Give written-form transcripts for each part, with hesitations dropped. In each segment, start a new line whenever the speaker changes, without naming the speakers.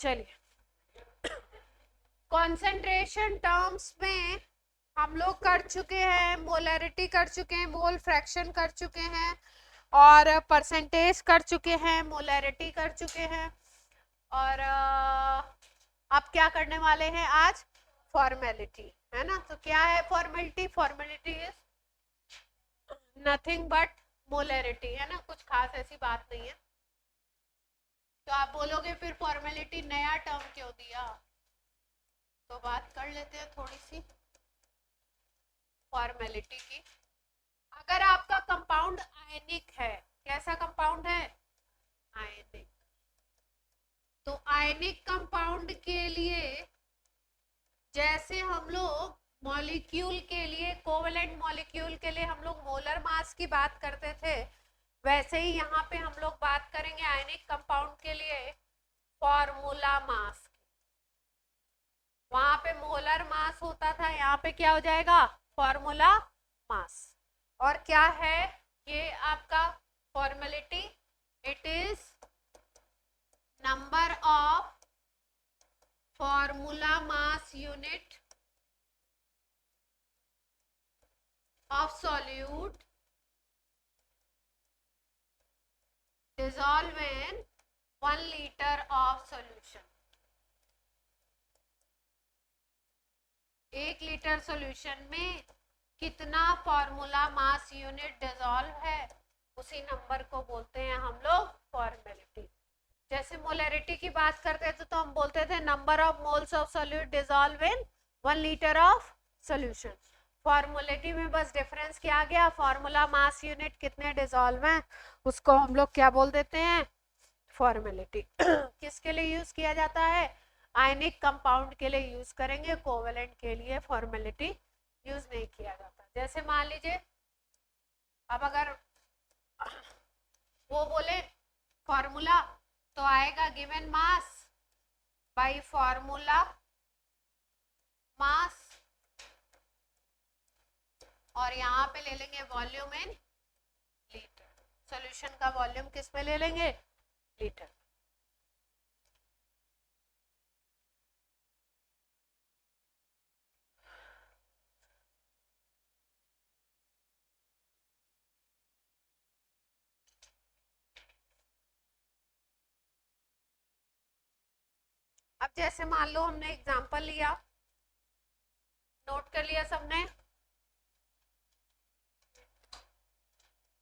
चलिए, concentration terms में हम लोग कर चुके हैं, मोलैरिटी कर चुके हैं, मोल फ्रैक्शन कर चुके हैं, और परसेंटेज कर चुके हैं, मोलैरिटी कर चुके हैं, और अब क्या करने वाले हैं आज? फॉर्मेलिटी, है ना। तो क्या है formality? Formality is nothing but molarity, है ना, कुछ खास ऐसी बात नहीं है। तो आप बोलोगे फिर फॉर्मेलिटी नया टर्म क्यों दिया? तो बात कर लेते हैं थोड़ी सी फॉर्मेलिटी की। अगर आपका कंपाउंड आयनिक है, कैसा कंपाउंड है? आयनिक। तो आयनिक कंपाउंड के लिए जैसे हम लोग मॉलिक्यूल के लिए, कोवेलेंट मॉलिक्यूल के लिए हम लोग मोलर मास की बात करते थे, वैसे ही यहाँ पे हम लोग बात करेंगे आयनिक कंपाउंड के लिए फॉर्मूला मास। वहां पे मोलर मास होता था, यहाँ पे क्या हो जाएगा? Formula mass. और क्या है ये आपका formality? It is number of formula mass unit of solute dissolve in 1 liter of solution। 1 litre solution में कितना फॉर्मूला मास यूनिट डिसॉल्व है, उसी नंबर को बोलते हैं हम लोग फॉर्मेलिटी। जैसे मोलैरिटी की बात करते थे तो हम बोलते थे number of moles of solute dissolve in 1 litre of solution. Formality में बस डिफरेंस क्या आ गया? फॉर्मूला मास यूनिट कितने डिसॉल्व हैं उसको हम लोग क्या बोल देते हैं? फॉर्मेलिटी। किसके लिए यूज किया जाता है? आयनिक कंपाउंड के लिए यूज करेंगे, कोवेलेंट के लिए फॉर्मेलिटी यूज नहीं किया जाता। जैसे मान लीजिए अब अगर वो बोले फॉर्मूला, तो आएगा given mass by formula mass, और यहाँ पे ले लेंगे वॉल्यूम इन लीटर। सॉल्यूशन का वॉल्यूम किस में ले लेंगे? लीटर। अब जैसे मान लो हमने एग्जांपल लिया, नोट कर लिया सबने?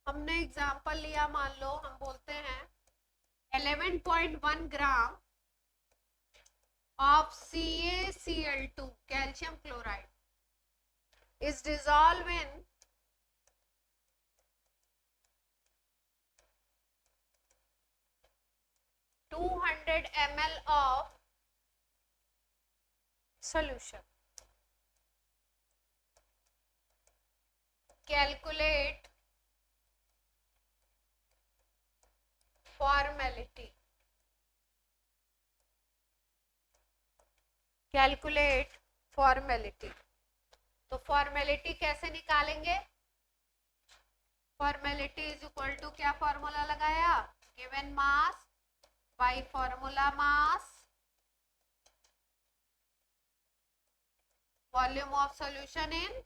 हमने एग्जांपल लिया, मान लो हम बोलते हैं 11.1 ग्राम of CaCl2 calcium chloride is dissolved in 200 ml of solution. Calculate formality. Calculate formality. तो फॉर्मेलिटी कैसे निकालेंगे? फॉर्मेलिटी इज इक्वल टू क्या फॉर्मूला लगाया? Given mass by formula mass volume of solution in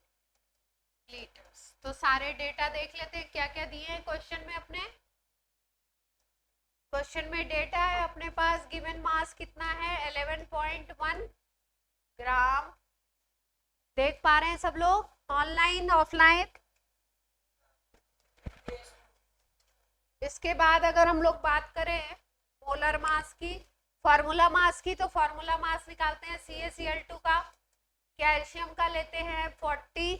litres. तो सारे डेटा देख लेते हैं क्या क्या दिए हैं क्वेश्चन में अपने। क्वेश्चन में डेटा है अपने पास, गिवन मास कितना है? 11.1 ग्राम। देख पा रहे हैं सब लोग, ऑनलाइन ऑफलाइन? इसके बाद अगर हम लोग बात करें मोलर मास की, फार्मूला मास की, तो फार्मूला मास निकालते हैं CaCl2 का। कैल्शियम का लेते हैं 40,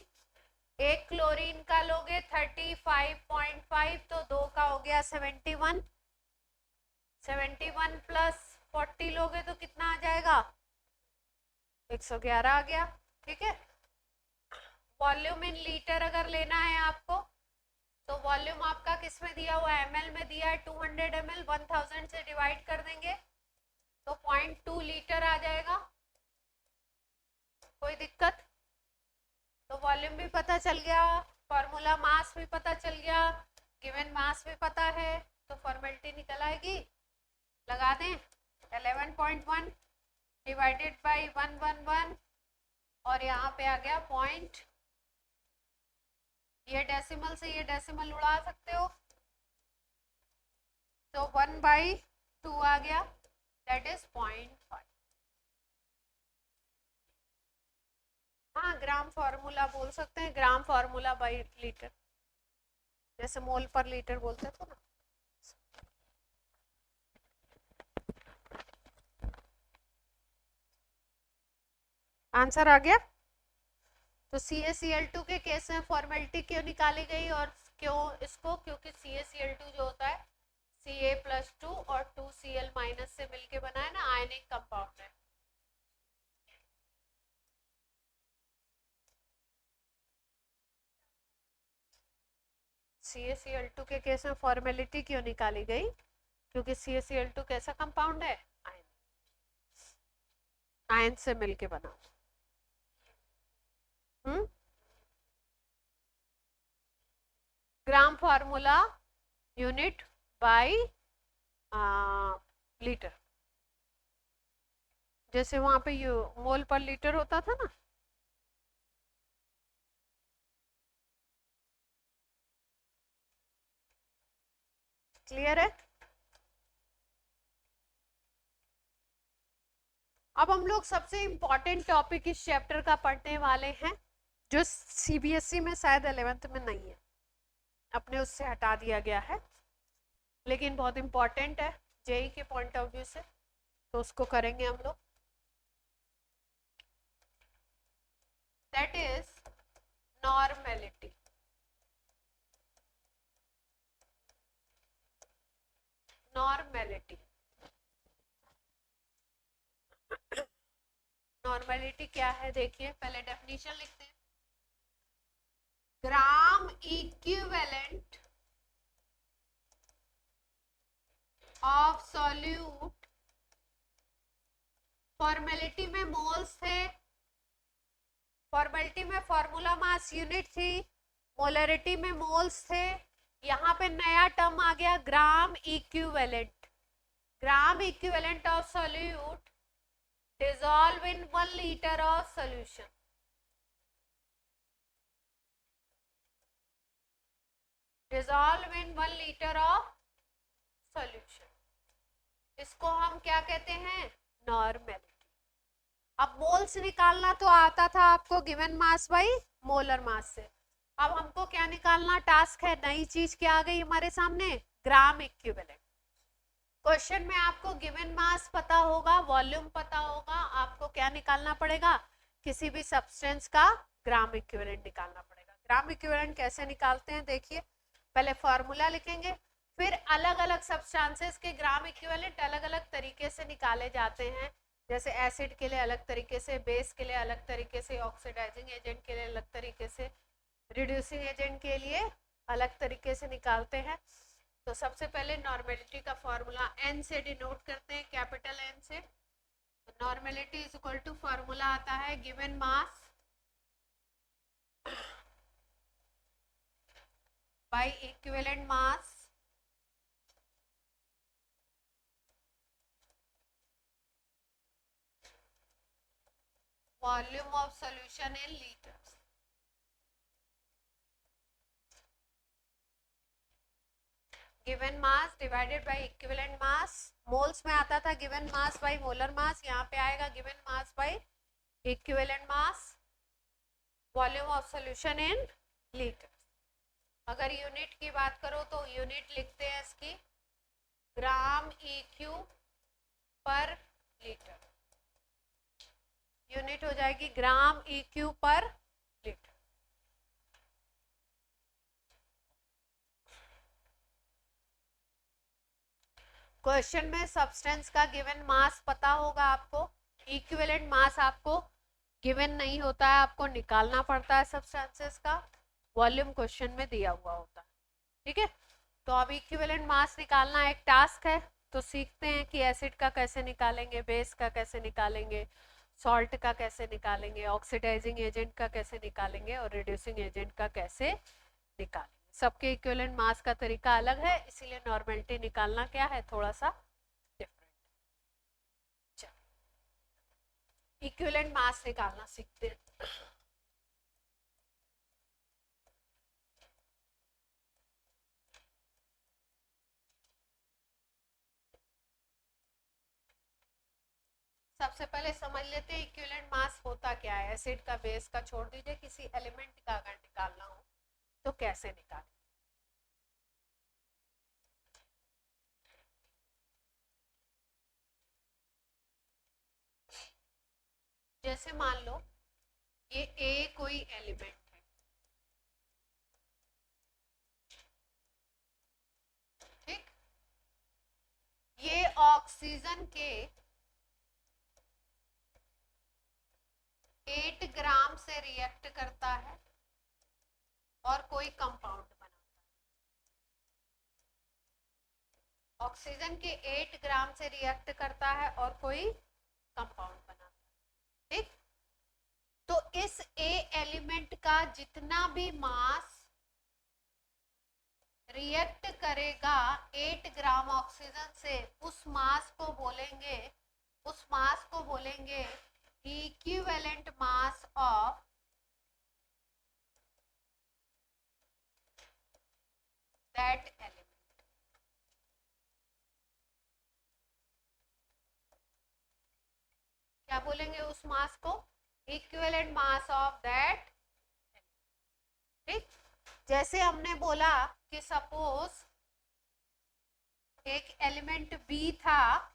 एक क्लोरीन का लोगे 35.5, तो 2 का हो गया 71। 71 प्लस 40 लोगे तो कितना आ जाएगा? 111 आ गया। ठीक है। वॉल्यूम इन लीटर अगर लेना है आपको, तो वॉल्यूम आपका किस में दिया हुआ है? ml में दिया है। 200 ml 1000 से डिवाइड कर देंगे तो 0.2 लीटर आ जाएगा। कोई दिक्कत? तो वॉल्यूम भी पता चल गया, फॉर्मूला मास भी पता चल गया, गिवन मास भी पता है, तो फॉर्मेलिटी निकल आएगी। लगा दें 11.1 डिवाइडेड बाई 111 और यहाँ पे आ गया पॉइंट। ये डेसिमल से ये डेसिमल उड़ा सकते हो, तो 1/2 आ गया, दैट इज 0.5। हाँ, ग्राम फॉर्मूला बोल सकते हैं, ग्राम फॉर्मूला बाई लीटर, जैसे मोल पर लीटर बोलते थे ना। आंसर आ गया। तो CaCl2 के केस में फॉर्मेलिटी क्यों निकाली गई और क्यों इसको, क्योंकि CaCl2 जो होता है Ca+2 और 2Cl- से मिलके बना है ना, आयनिक कंपाउंड है। CaCl2 के केस में फॉर्मेलिटी क्यों निकाली गई, क्योंकि CaCl2 कैसा कंपाउंड है, आयन, आयन से मिलके बना। Gram formula unit by litre, जैसे वहां पे मोल पर लीटर होता था ना। क्लियर है। अब हम लोग सबसे इंपॉर्टेंट टॉपिक इस चैप्टर का पढ़ने वाले हैं, जो CBSE में शायद 11th में नहीं है, अपने उससे हटा दिया गया है, लेकिन बहुत इंपॉर्टेंट है JEE के पॉइंट ऑफ व्यू से, तो उसको करेंगे हम लोग। That is normality. Normality, normality क्या है देखिए, पहले डेफिनेशन लिखते हैं। Gram equivalent of solute, formality में मोल्स थे, फॉर्मेलिटी में फॉर्मूला मास यूनिट थी, मोलरिटी में मोल्स थे, यहाँ पे नया टर्म आ गया gram equivalent. Gram equivalent of solute dissolve in 1 liter of solution। dissolve in 1 liter of solution, इसको हम क्या कहते हैं, नॉर्मेलिटी। अब मोल्स निकालना तो आता था आपको given mass by molar mass से, अब हमको क्या निकालना टास्क है, नई चीज क्या आ गई हमारे सामने, ग्राम इक्विवेलेंट। क्वेश्चन में आपको गिवन मास पता होगा, वॉल्यूम पता होगा, आपको क्या निकालना पड़ेगा, किसी भी सब्सटेंस का ग्राम इक्विवेलेंट निकालना पड़ेगा। ग्राम इक्विवेलेंट कैसे निकालते हैं देखिए, पहले फॉर्मूला लिखेंगे, फिर अलग अलग सब्सटेंसेस के ग्राम इक्विवेलेंट अलग अलग तरीके से निकाले जाते हैं, जैसे एसिड के लिए अलग तरीके से, बेस के लिए अलग तरीके से, ऑक्सीडाइजिंग एजेंट के लिए अलग तरीके से, रिड्यूसिंग एजेंट के लिए अलग तरीके से निकालते हैं। तो सबसे पहले नॉर्मेलिटी का फॉर्मूला N से डिनोट करते हैं, कैपिटल N से। Normality is equal to formula आता है given mass by equivalent mass volume of solution in litres. Given mass divided by equivalent mass, moles में आता था given mass by molar mass, यहाँ पे आएगा given mass by equivalent mass volume of solution in litre. अगर unit की बात करो तो यूनिट लिखते हैं इसकी gram EQ per litre, unit हो जाएगी ग्राम EQ पर लीटर। क्वेश्चन में सब्सटेंस का गिवन मास पता होगा आपको, इक्विवेलेंट मास आपको गिवन नहीं होता है, आपको निकालना पड़ता है सब्सटेंसेस का, वॉल्यूम क्वेश्चन में दिया हुआ होता है। ठीक है, तो अब इक्विवेलेंट मास निकालना एक टास्क है, तो सीखते हैं कि एसिड का कैसे निकालेंगे, बेस का कैसे निकालेंगे, सॉल्ट का कैसे निकालेंगे, ऑक्सीडाइजिंग एजेंट का कैसे निकालेंगे और रिड्यूसिंग एजेंट का कैसे निकालेंगे। सबके इक्विवेलेंट मास का तरीका अलग है, इसीलिए नॉर्मेलिटी निकालना क्या है, थोड़ा सा डिफरेंट। इक्विवेलेंट मास निकालना सीखते हैं। सबसे पहले समझ लेते हैं इक्विवेलेंट मास होता क्या है। एसिड का, बेस का छोड़ दीजिए, किसी एलिमेंट का अगर निकालना हो तो कैसे निकालें। जैसे मान लो ये ए कोई एलिमेंट है, ठीक। ये ऑक्सीजन के 8 ग्राम से रिएक्ट करता है और कोई कंपाउंड बनाता है। ऑक्सीजन के 8 ग्राम से रिएक्ट करता है और कोई कंपाउंड बनाता है, ठीक। तो इस ए एलिमेंट का जितना भी मास रिएक्ट करेगा 8 ग्राम ऑक्सीजन से, उस मास को बोलेंगे equivalent mass of that element. क्या बोलेंगे उस मास को? इक्विवेलेंट मास ऑफ दैट, ठीक। जैसे हमने बोला कि सपोज एक एलिमेंट बी था,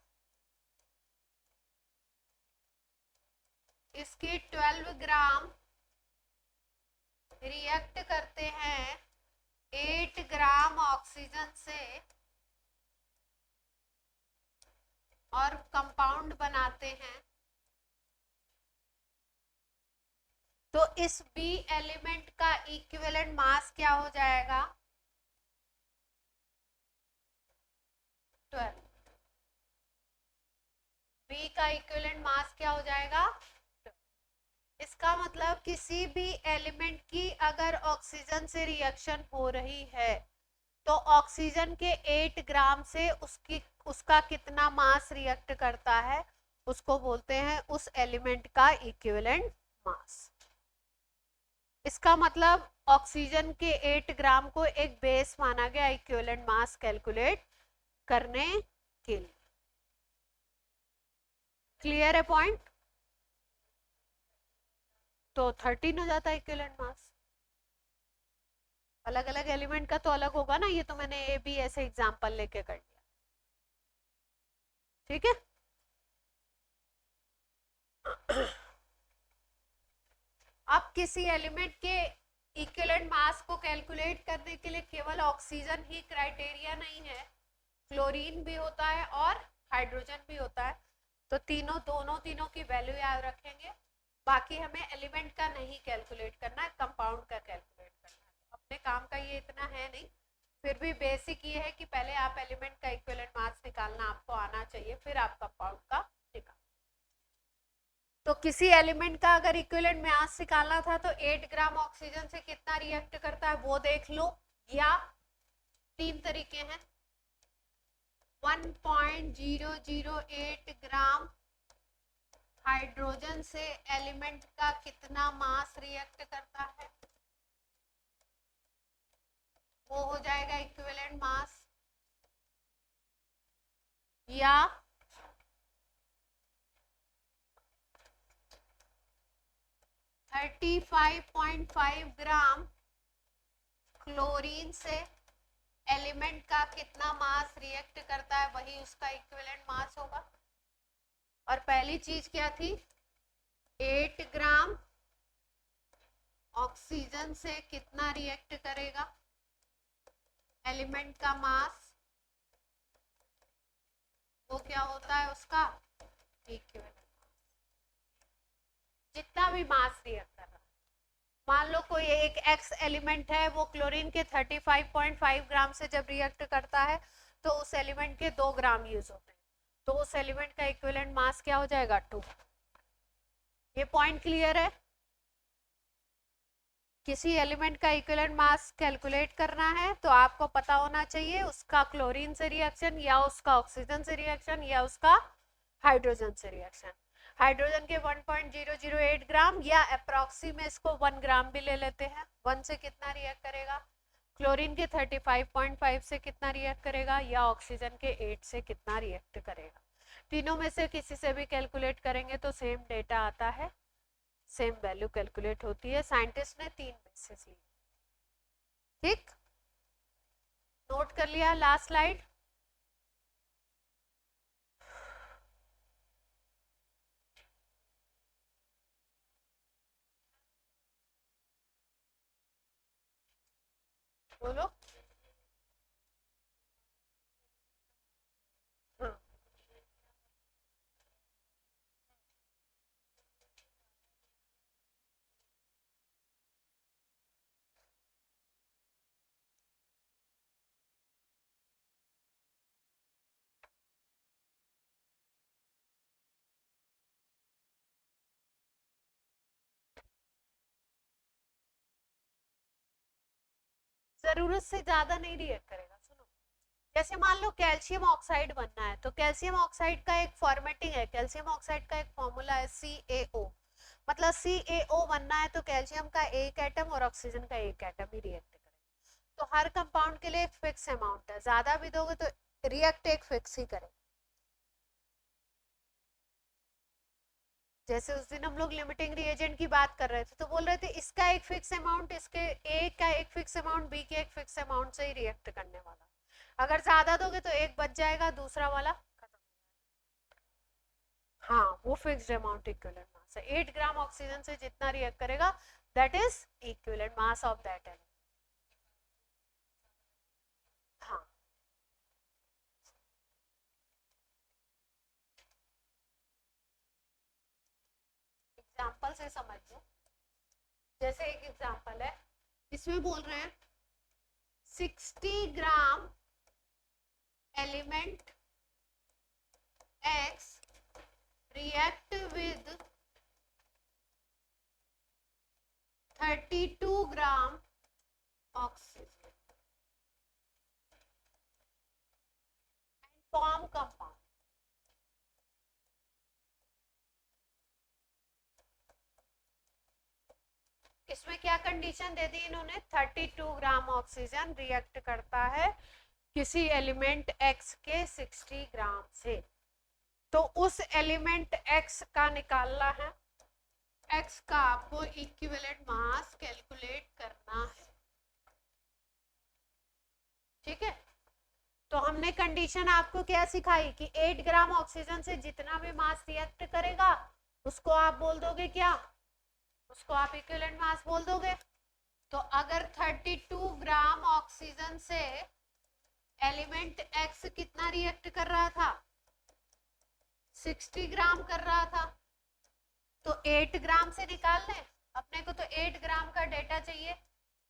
इसके 12 ग्राम रिएक्ट करते हैं 8 ग्राम ऑक्सीजन से और कंपाउंड बनाते हैं। तो इस बी एलिमेंट का इक्विवेलेंट मास क्या हो जाएगा? 12। बी का इक्विवेलेंट मास क्या हो जाएगा? इसका मतलब किसी भी एलिमेंट की अगर ऑक्सीजन से रिएक्शन हो रही है तो ऑक्सीजन के 8 ग्राम से उसका कितना मास रिएक्ट करता है, उसको बोलते हैं उस एलिमेंट का इक्विवेलेंट मास। इसका मतलब ऑक्सीजन के 8 ग्राम को एक बेस माना गया इक्विवेलेंट मास कैलकुलेट करने के लिए। क्लियर है पॉइंट? तो 13 हो जाता है इक्विवेलेंट मास। अलग अलग एलिमेंट का तो अलग होगा ना, ये तो मैंने ए बी ऐसे एग्जांपल लेके कर दिया, ठीक है। अब किसी एलिमेंट के इक्विवेलेंट मास को कैलकुलेट करने के लिए केवल ऑक्सीजन ही क्राइटेरिया नहीं है, क्लोरीन भी होता है और हाइड्रोजन भी होता है। तो तीनों की वैल्यू याद रखेंगे। बाकी हमें एलिमेंट का नहीं कैलकुलेट करना है, कंपाउंड का कैलकुलेट करना है। अपने काम का ये इतना है नहीं, फिर भी बेसिक ये है कि पहले आप एलिमेंट का इक्विवेलेंट मास निकालना आपको आना चाहिए, फिर आप कंपाउंड का निकाल। तो किसी एलिमेंट का अगर इक्विवेलेंट मास निकालना था तो 8 ग्राम ऑक्सीजन से कितना रिएक्ट करता है वो देख लो, या 3 तरीके हैं। 1.008 ग्राम हाइड्रोजन से एलिमेंट का कितना मास रिएक्ट करता है, वो हो जाएगा इक्विवेलेंट मास। या 35.5 ग्राम क्लोरीन से एलिमेंट का कितना मास रिएक्ट करता है, वही उसका इक्विवेलेंट मास होगा। और पहली चीज क्या थी? 8 ग्राम ऑक्सीजन से कितना रिएक्ट करेगा एलिमेंट का मास, वो क्या होता है उसका इक्विवेलेंट। जितना भी मास रिएक्ट कर रहा है, मान लो कोई एक एक्स एलिमेंट है, वो क्लोरीन के 35.5 ग्राम से जब रिएक्ट करता है तो उस एलिमेंट के 2 ग्राम यूज होते हैं, तो उस एलिमेंट का इक्विवेलेंट मास क्या हो जाएगा? 2। ये पॉइंट क्लियर है? किसी एलिमेंट का इक्विवेलेंट मास कैलकुलेट करना है तो आपको पता होना चाहिए उसका क्लोरीन से रिएक्शन, या उसका ऑक्सीजन से रिएक्शन, या उसका हाइड्रोजन से रिएक्शन। हाइड्रोजन के 1.008 ग्राम, या अप्रोक्सी में इसको 1 ग्राम भी ले लेते हैं। 1 से कितना रिएक्ट करेगा? क्लोरीन के 35.5 से कितना रिएक्ट करेगा, या ऑक्सीजन के 8 से कितना रिएक्ट करेगा। तीनों में से किसी से भी कैलकुलेट करेंगे तो सेम डेटा आता है, सेम वैल्यू कैलकुलेट होती है। साइंटिस्ट ने 3 बेसिस लिए। ठीक, नोट कर लिया। Last slide. बोलो। हाँ, जरूरत से ज्यादा नहीं रिएक्ट करेगा। सुनो, जैसे मान लो कैल्शियम ऑक्साइड बनना है, तो कैल्शियम ऑक्साइड का एक फॉर्मेटिंग है, कैल्शियम ऑक्साइड का एक फॉर्मूला है CaO। मतलब CaO बनना है तो कैल्शियम का एक एटम और ऑक्सीजन का एक एटम ही रिएक्ट करेगा। तो हर कंपाउंड के लिए एक फिक्स अमाउंट है, ज्यादा भी दोगे तो रिएक्ट एक फिक्स ही करेगा। जैसे उस दिन हम लोग लिमिटिंग रिएजेंट की बात कर रहे थे, तो बोल रहे थे इसका एक फिक्स अमाउंट, इसके ए का एक फिक्स अमाउंट, बी के एक फिक्स अमाउंट से ही रिएक्ट करने वाला। अगर ज्यादा दोगे तो एक बच जाएगा, दूसरा वाला खत्म। हाँ, वो फिक्स्ड अमाउंट इक्विवेलेंट मास है। 8 ग्राम ऑक्सीजन से जितना रिएक्ट करेगा that is equivalent mass of that element. हाँ, एग्जांपल से समझ लो। जैसे एक एग्जांपल है, इसमें बोल रहे हैं 60 gram element X react with 32 gram oxygen and form compound। इसमें क्या कंडीशन दे दी इन्होंने? 32 ग्राम ऑक्सीजन रिएक्ट करता है किसी एलिमेंट X के 60 ग्राम से। तो उस एलिमेंट X का निकालना है, X का आपको इक्विवेलेंट मास कैलकुलेट करना है। ठीक है, तो हमने कंडीशन आपको क्या सिखाई कि 8 ग्राम ऑक्सीजन से जितना भी मास रिएक्ट करेगा उसको आप बोल दोगे क्या? उसको आप इक्विवेलेंट मास बोल दोगे। तो अगर 32 ग्राम ऑक्सीजन से एलिमेंट X कितना रिएक्ट कर रहा था? 60 ग्राम कर रहा था, तो 8 ग्राम से निकाल लें। अपने को तो 8 ग्राम का डेटा चाहिए।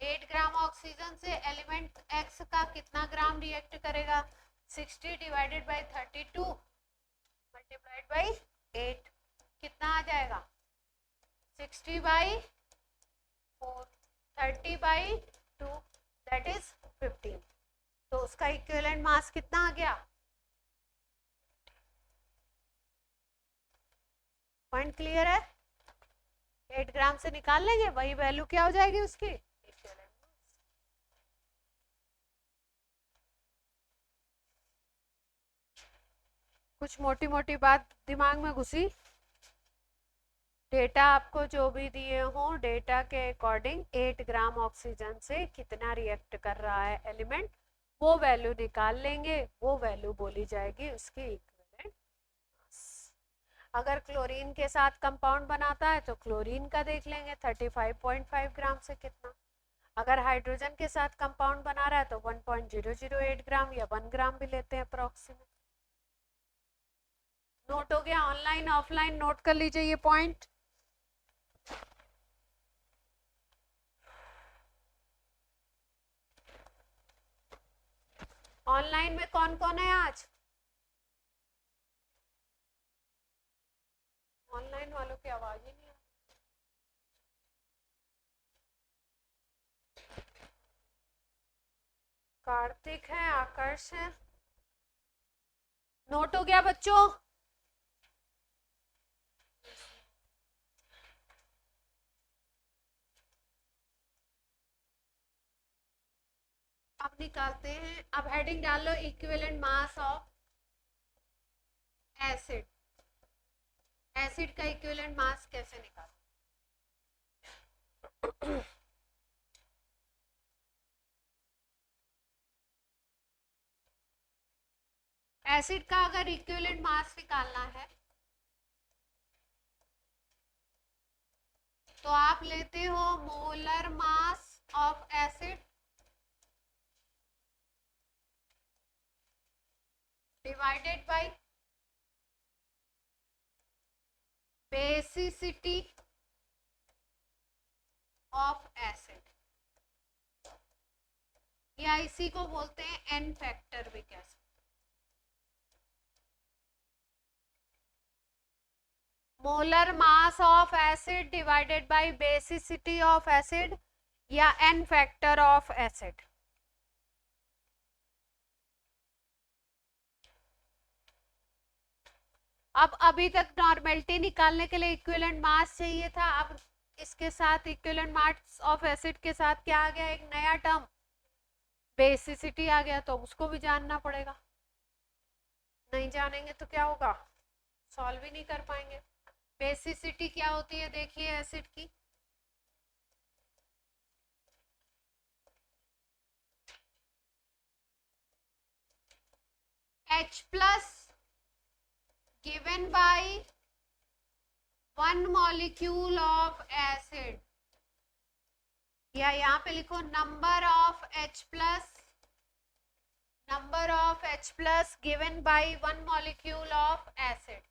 8 ग्राम ऑक्सीजन से एलिमेंट X का कितना ग्राम रिएक्ट करेगा? 60 डिवाइडेड बाई 32 मल्टीप्लाइड बाई 8, कितना आ जाएगा? 60 बाई 4, 30 बाई 2 दैट इज 15। तो उसका इक्विवेलेंट मास कितना आ गया? पॉइंट क्लियर है? 8 ग्राम से निकाल लेंगे, वही वैल्यू क्या हो जाएगी उसकी? कुछ मोटी मोटी बात दिमाग में घुसी? डेटा आपको जो भी दिए हो, डेटा के अकॉर्डिंग 8 ग्राम ऑक्सीजन से कितना रिएक्ट कर रहा है एलिमेंट, वो वैल्यू निकाल लेंगे, वो वैल्यू बोली जाएगी उसकी इक्विवेलेंट मास। अगर क्लोरीन के साथ कंपाउंड बनाता है तो क्लोरीन का देख लेंगे 35.5 ग्राम से कितना। अगर हाइड्रोजन के साथ कंपाउंड बना रहा है तो 1.008 ग्राम या 1 ग्राम भी लेते हैं अप्रोक्सीमेट। नोट हो गया? ऑनलाइन ऑफलाइन नोट कर लीजिए ये पॉइंट। ऑनलाइन में कौन कौन है आज? ऑनलाइन वालों की आवाज ही नहीं। कार्तिक है, आकर्ष है। नोट हो गया बच्चों? निकालते हैं। अब हेडिंग डाल लो equivalent mass of acid. Acid का इक्विवेलेंट मास कैसे निकाल? एसिड का अगर इक्विवेलेंट मास निकालना है तो आप लेते हो molar mass of acid divided by basicity of acid, या इसी को बोलते हैं एन फैक्टर भी कह सकते। Molar mass of acid divided by basicity of acid या एन फैक्टर ऑफ एसिड। अब अभी तक नॉर्मेलिटी निकालने के लिए इक्विवेलेंट मास चाहिए था, अब इसके साथ इक्विवेलेंट मास ऑफ एसिड के साथ क्या आ गया? एक नया टर्म बेसिसिटी आ गया, तो उसको भी जानना पड़ेगा। नहीं जानेंगे तो क्या होगा? सॉल्व ही नहीं कर पाएंगे। बेसिसिटी क्या होती है देखिए एसिड की, H plus given by 1 molecule of acid, या यहाँ पे लिखो number of H plus given by 1 molecule of acid.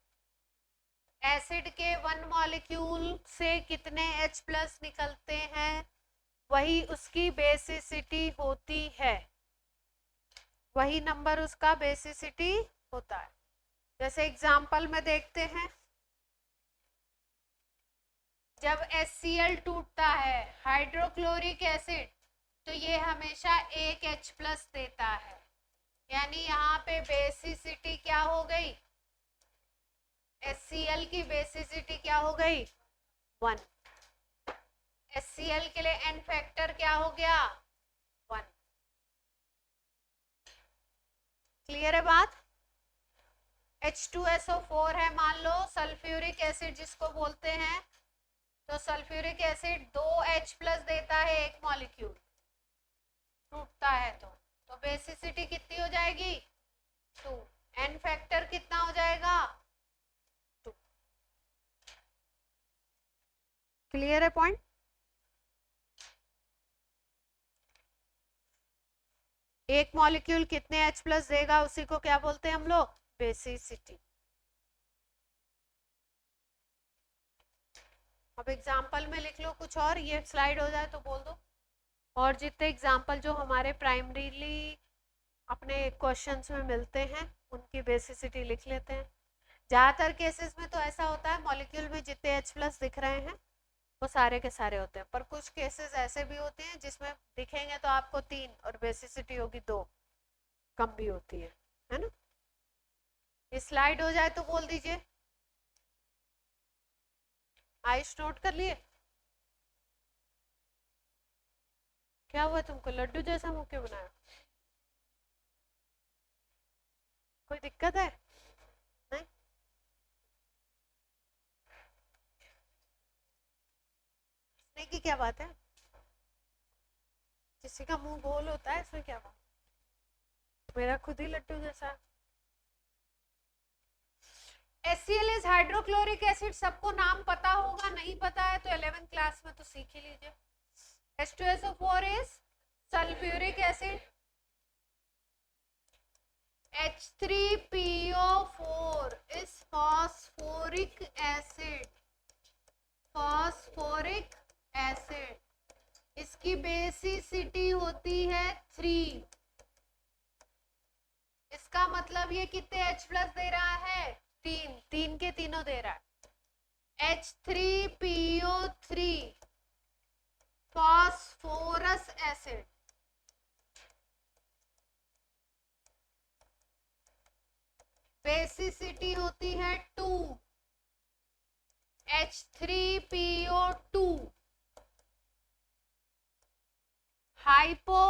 Acid के 1 मॉलिक्यूल से कितने H प्लस निकलते हैं वही उसकी बेसिसिटी होती है, वही नंबर उसका बेसिसिटी होता है। जैसे एग्जांपल में देखते हैं, जब HCl टूटता है हाइड्रोक्लोरिक एसिड तो ये हमेशा एक H प्लस देता है, यानी यहाँ पे बेसिसिटी क्या हो गई? HCl की बेसिसिटी क्या हो गई? 1। HCl के लिए एन फैक्टर क्या हो गया? 1। क्लियर है बात? H2SO4 है मान लो, सल्फ्यूरिक एसिड जिसको बोलते हैं, तो सल्फ्यूरिक एसिड 2H प्लस देता है एक मॉलिक्यूल, टूटता है तो बेसिसिटी कितनी हो जाएगी? 2। एन फैक्टर कितना हो जाएगा? 2। क्लियर है पॉइंट? एक मॉलिक्यूल कितने H प्लस देगा उसी को क्या बोलते हैं हम लोग? बेसिसिटी। अब एग्जाम्पल में लिख लो कुछ और, ये स्लाइड हो जाए तो बोल दो। और जितने एग्जाम्पल जो हमारे प्राइमरीली अपने क्वेश्चंस में मिलते हैं उनकी बेसिसिटी लिख लेते हैं। ज़्यादातर केसेस में तो ऐसा होता है मॉलिक्यूल में जितने H प्लस दिख रहे हैं वो सारे के सारे होते हैं, पर कुछ केसेस ऐसे भी होते हैं जिसमें दिखेंगे तो आपको 3 और बेसिसिटी होगी 2, कम भी होती है ना? ये स्लाइड हो जाए तो बोल दीजिए। आइस नोट कर लिए? क्या हुआ तुमको? लड्डू जैसा मुंह क्यों बनाया? कोई दिक्कत है? नहीं? नहीं की क्या बात है? किसी का मुंह गोल होता है इसमें क्या बात? मेरा खुद ही लड्डू जैसा। HCl इज हाइड्रोक्लोरिक एसिड, सबको नाम पता होगा, नहीं पता है तो 11th क्लास में तो सीख ही लीजिए। H2SO4 is sulphuric acid, H3PO4 is phosphoric acid, phosphoric acid, इसकी बेसिसिटी होती है 3। इसका मतलब ये कितने H प्लस दे रहा है? 3 के तीनों दे रहा है। H3PO3 फॉस्फोरस एसिड, बेसिसिटी होती है 2। H3PO2 हाइपो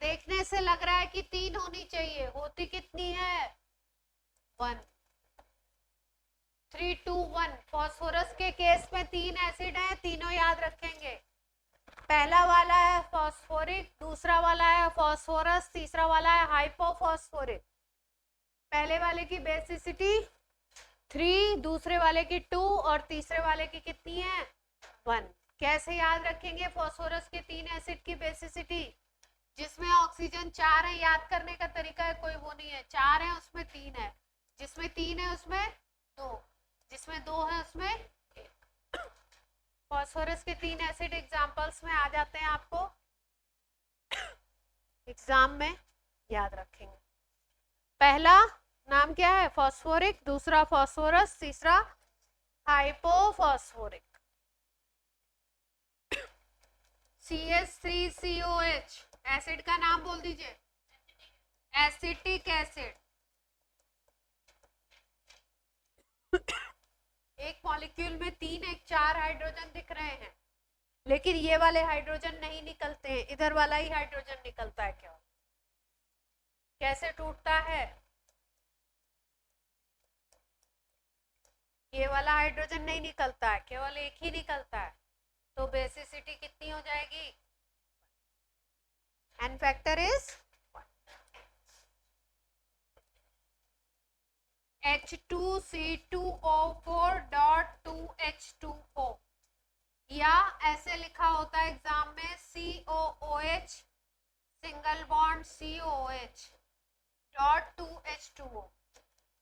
देखने से लग रहा है कि 3 होनी चाहिए, होती कितनी है? 1। 3 2 1। फॉस्फोरस के केस में 3 एसिड हैं, तीनों याद रखेंगे। पहला वाला है फॉस्फोरिक, दूसरा वाला है फॉस्फोरस, तीसरा वाला है हाइपोफॉस्फोरिक। पहले वाले की बेसिसिटी 3, दूसरे वाले की 2 और तीसरे वाले की कितनी है? 1। कैसे याद रखेंगे फॉस्फोरस के 3 एसिड की बेसिसिटी? जिसमें ऑक्सीजन 4 है, याद करने का तरीका है कोई वो नहीं है, 4 है उसमें 3 है, जिसमें 3 है उसमें 2, जिसमें 2 है उसमें 1। फॉस्फोरस के 3 एसिड एग्जांपल्स में आ जाते हैं, आपको एग्जाम में याद रखेंगे। पहला नाम क्या है? फॉस्फोरिक, दूसरा फॉस्फोरस, तीसरा हाइपोफॉस्फोरिक। CH3COH एसिड का नाम बोल दीजिए। Acetic acid. एक मॉलिक्यूल में 3 एक 4 हाइड्रोजन दिख रहे हैं, लेकिन ये वाले हाइड्रोजन नहीं निकलते हैं, इधर वाला ही हाइड्रोजन निकलता है। क्यों? कैसे टूटता है? ये वाला हाइड्रोजन नहीं निकलता है, केवल एक ही निकलता है, तो बेसिसिटी कितनी हो जाएगी? एन फैक्टर इज H2C2O4.2H2O, या ऐसे लिखा होता है एग्जाम में COOH single bond COOH dot 2H2O,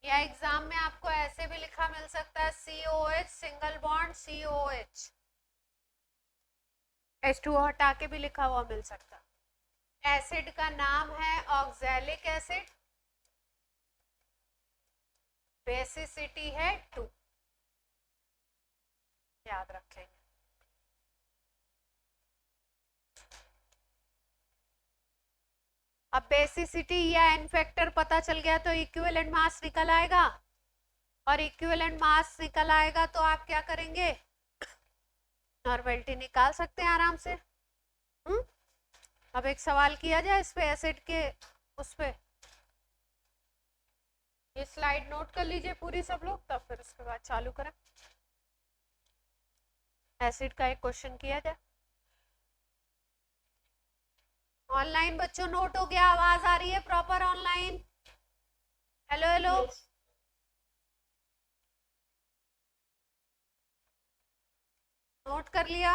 या एग्जाम में आपको ऐसे भी लिखा मिल सकता है COH single bond COH, H2O हटा के भी लिखा हुआ मिल सकता है। एसिड का नाम है ऑक्सैलिक एसिड, बेसिसिटी है 2, याद रखेंगे। अब बेसिसिटी या एन फैक्टर पता चल गया तो इक्विवेलेंट मास निकल आएगा, और इक्विवेलेंट मास निकल आएगा तो आप क्या करेंगे? नॉर्मेलिटी निकाल सकते हैं आराम से। अब एक सवाल किया जाए इस पे, एसिड के उस पे। ये स्लाइड नोट कर लीजिए पूरी सब लोग, तब फिर उसके बाद चालू करें। एसिड का एक क्वेश्चन किया जाए। ऑनलाइन बच्चों नोट हो गया? आवाज आ रही है proper online? Hello hello. Note कर लिया?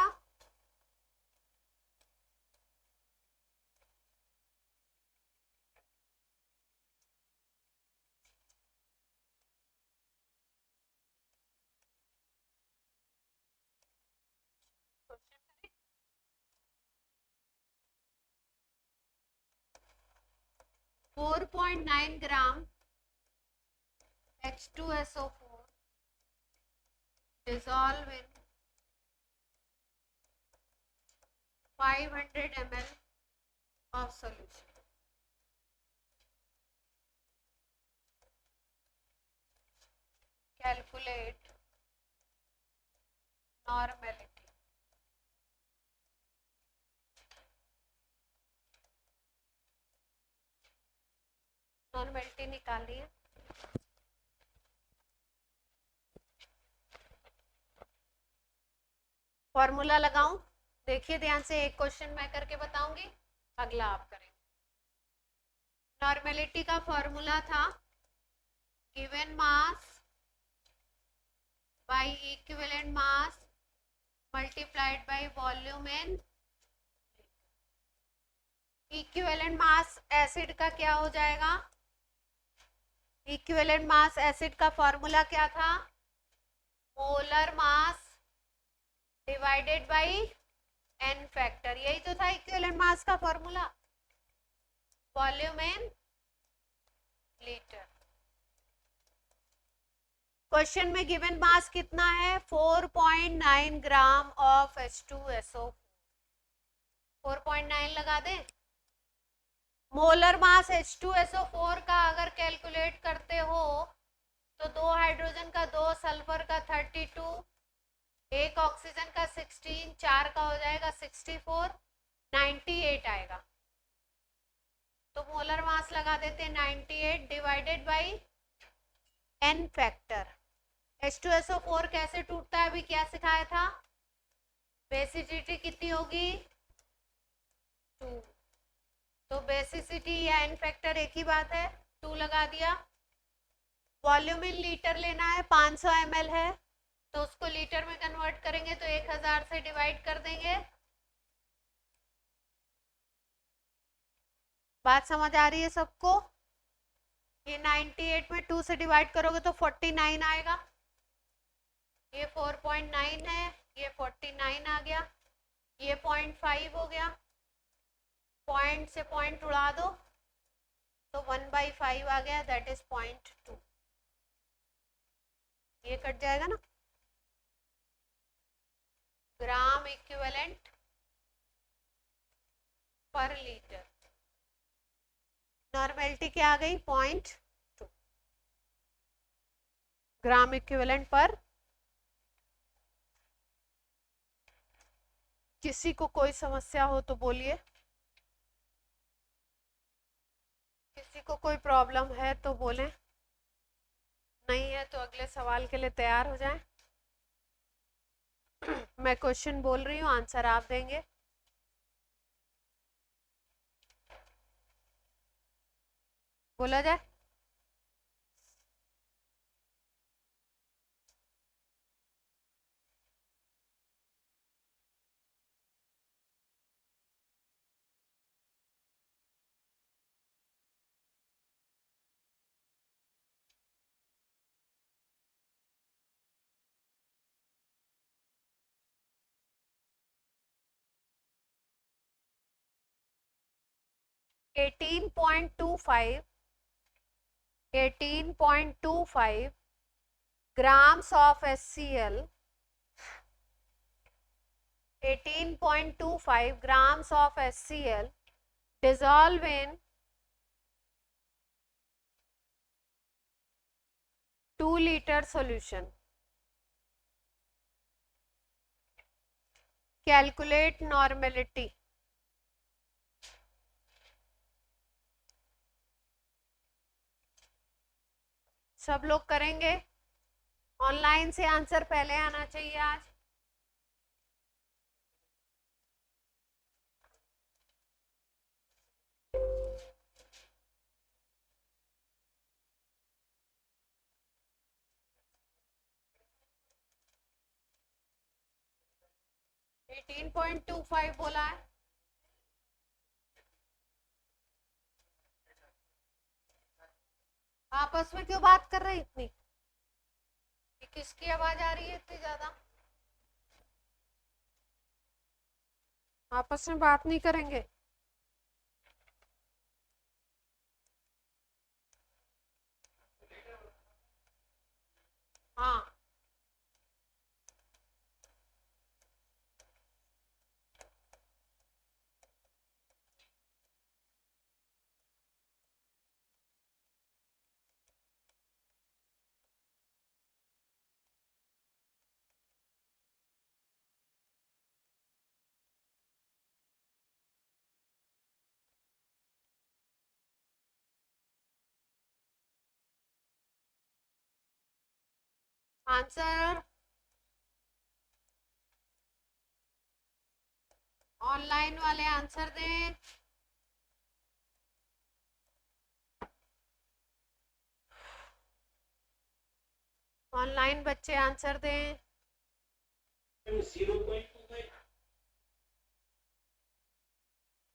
Four 4.9 gram H2SO4 dissolve in 500 ml of solution. Calculate normality. Normality निकालिए। फॉर्मूला लगाऊं? देखिए ध्यान से, एक क्वेश्चन मैं करके बताऊंगी, अगला आप करेंगे। नॉर्मेलिटी का फॉर्मूला था given mass by equivalent mass multiplied by volume in. Equivalent mass acid का क्या हो जाएगा? इक्विवेलेंट मास एसिड का फॉर्मूला क्या था? Molar mass divided by N factor, यही तो था इक्विवेलेंट मास का formula, volume in litre. Question में गिवन मास कितना है? 4.9 ग्राम ऑफ H2SO। 4.9 लगा दें। मोलर मास H2SO4 का अगर कैलकुलेट करते हो तो 2 हाइड्रोजन का 2 सल्फर का 32, एक ऑक्सीजन का 16, 4 का हो जाएगा 64, 98 आएगा। मास लगा देते हैं 98 divided by n factor. H2SO4 कैसे टूटता है अभी क्या सिखाया था? बेसिसिटी कितनी होगी 2, तो बेसिसिटी या n फैक्टर एक ही बात है, 2 लगा दिया। वॉल्यूम इन लीटर लेना है, 500 ml है तो उसको लीटर में कन्वर्ट करेंगे तो 1000 से डिवाइड कर देंगे। बात समझ आ रही है सबको? ये 98 में 2 से डिवाइड करोगे तो 49 आएगा, ये 4.9 है, ये 49 आ गया, ये 0.5 हो गया, पॉइंट से पॉइंट उड़ा दो तो 1/5 आ गया, दैट इज 0.2। ये कट जाएगा ना, ग्राम इक्विवेलेंट पर लीटर। नॉर्मेलिटी क्या आ गई 0.2 ग्राम इक्विवेलेंट पर। किसी को कोई समस्या हो तो बोलिए, किसी को कोई प्रॉब्लम है तो बोलें, नहीं है तो अगले सवाल के लिए तैयार हो जाएं। मैं क्वेश्चन बोल रही हूँ, आंसर आप देंगे। बोला जाए? Eighteen point two five grams of HCl, 18.25 grams of HCl dissolve in 2 liter solution. Calculate normality. सब लोग करेंगे? ऑनलाइन से आंसर पहले आना चाहिए आज। एटीन पॉइंट टू फाइव बोला है, आपस में क्यों बात कर रहे हैं इतनी? किसकी आवाज आ रही है इतनी ज्यादा? आपस में बात नहीं करेंगे? हाँ, आंसर ऑनलाइन वाले आंसर दें। ऑनलाइन बच्चे आंसर दें।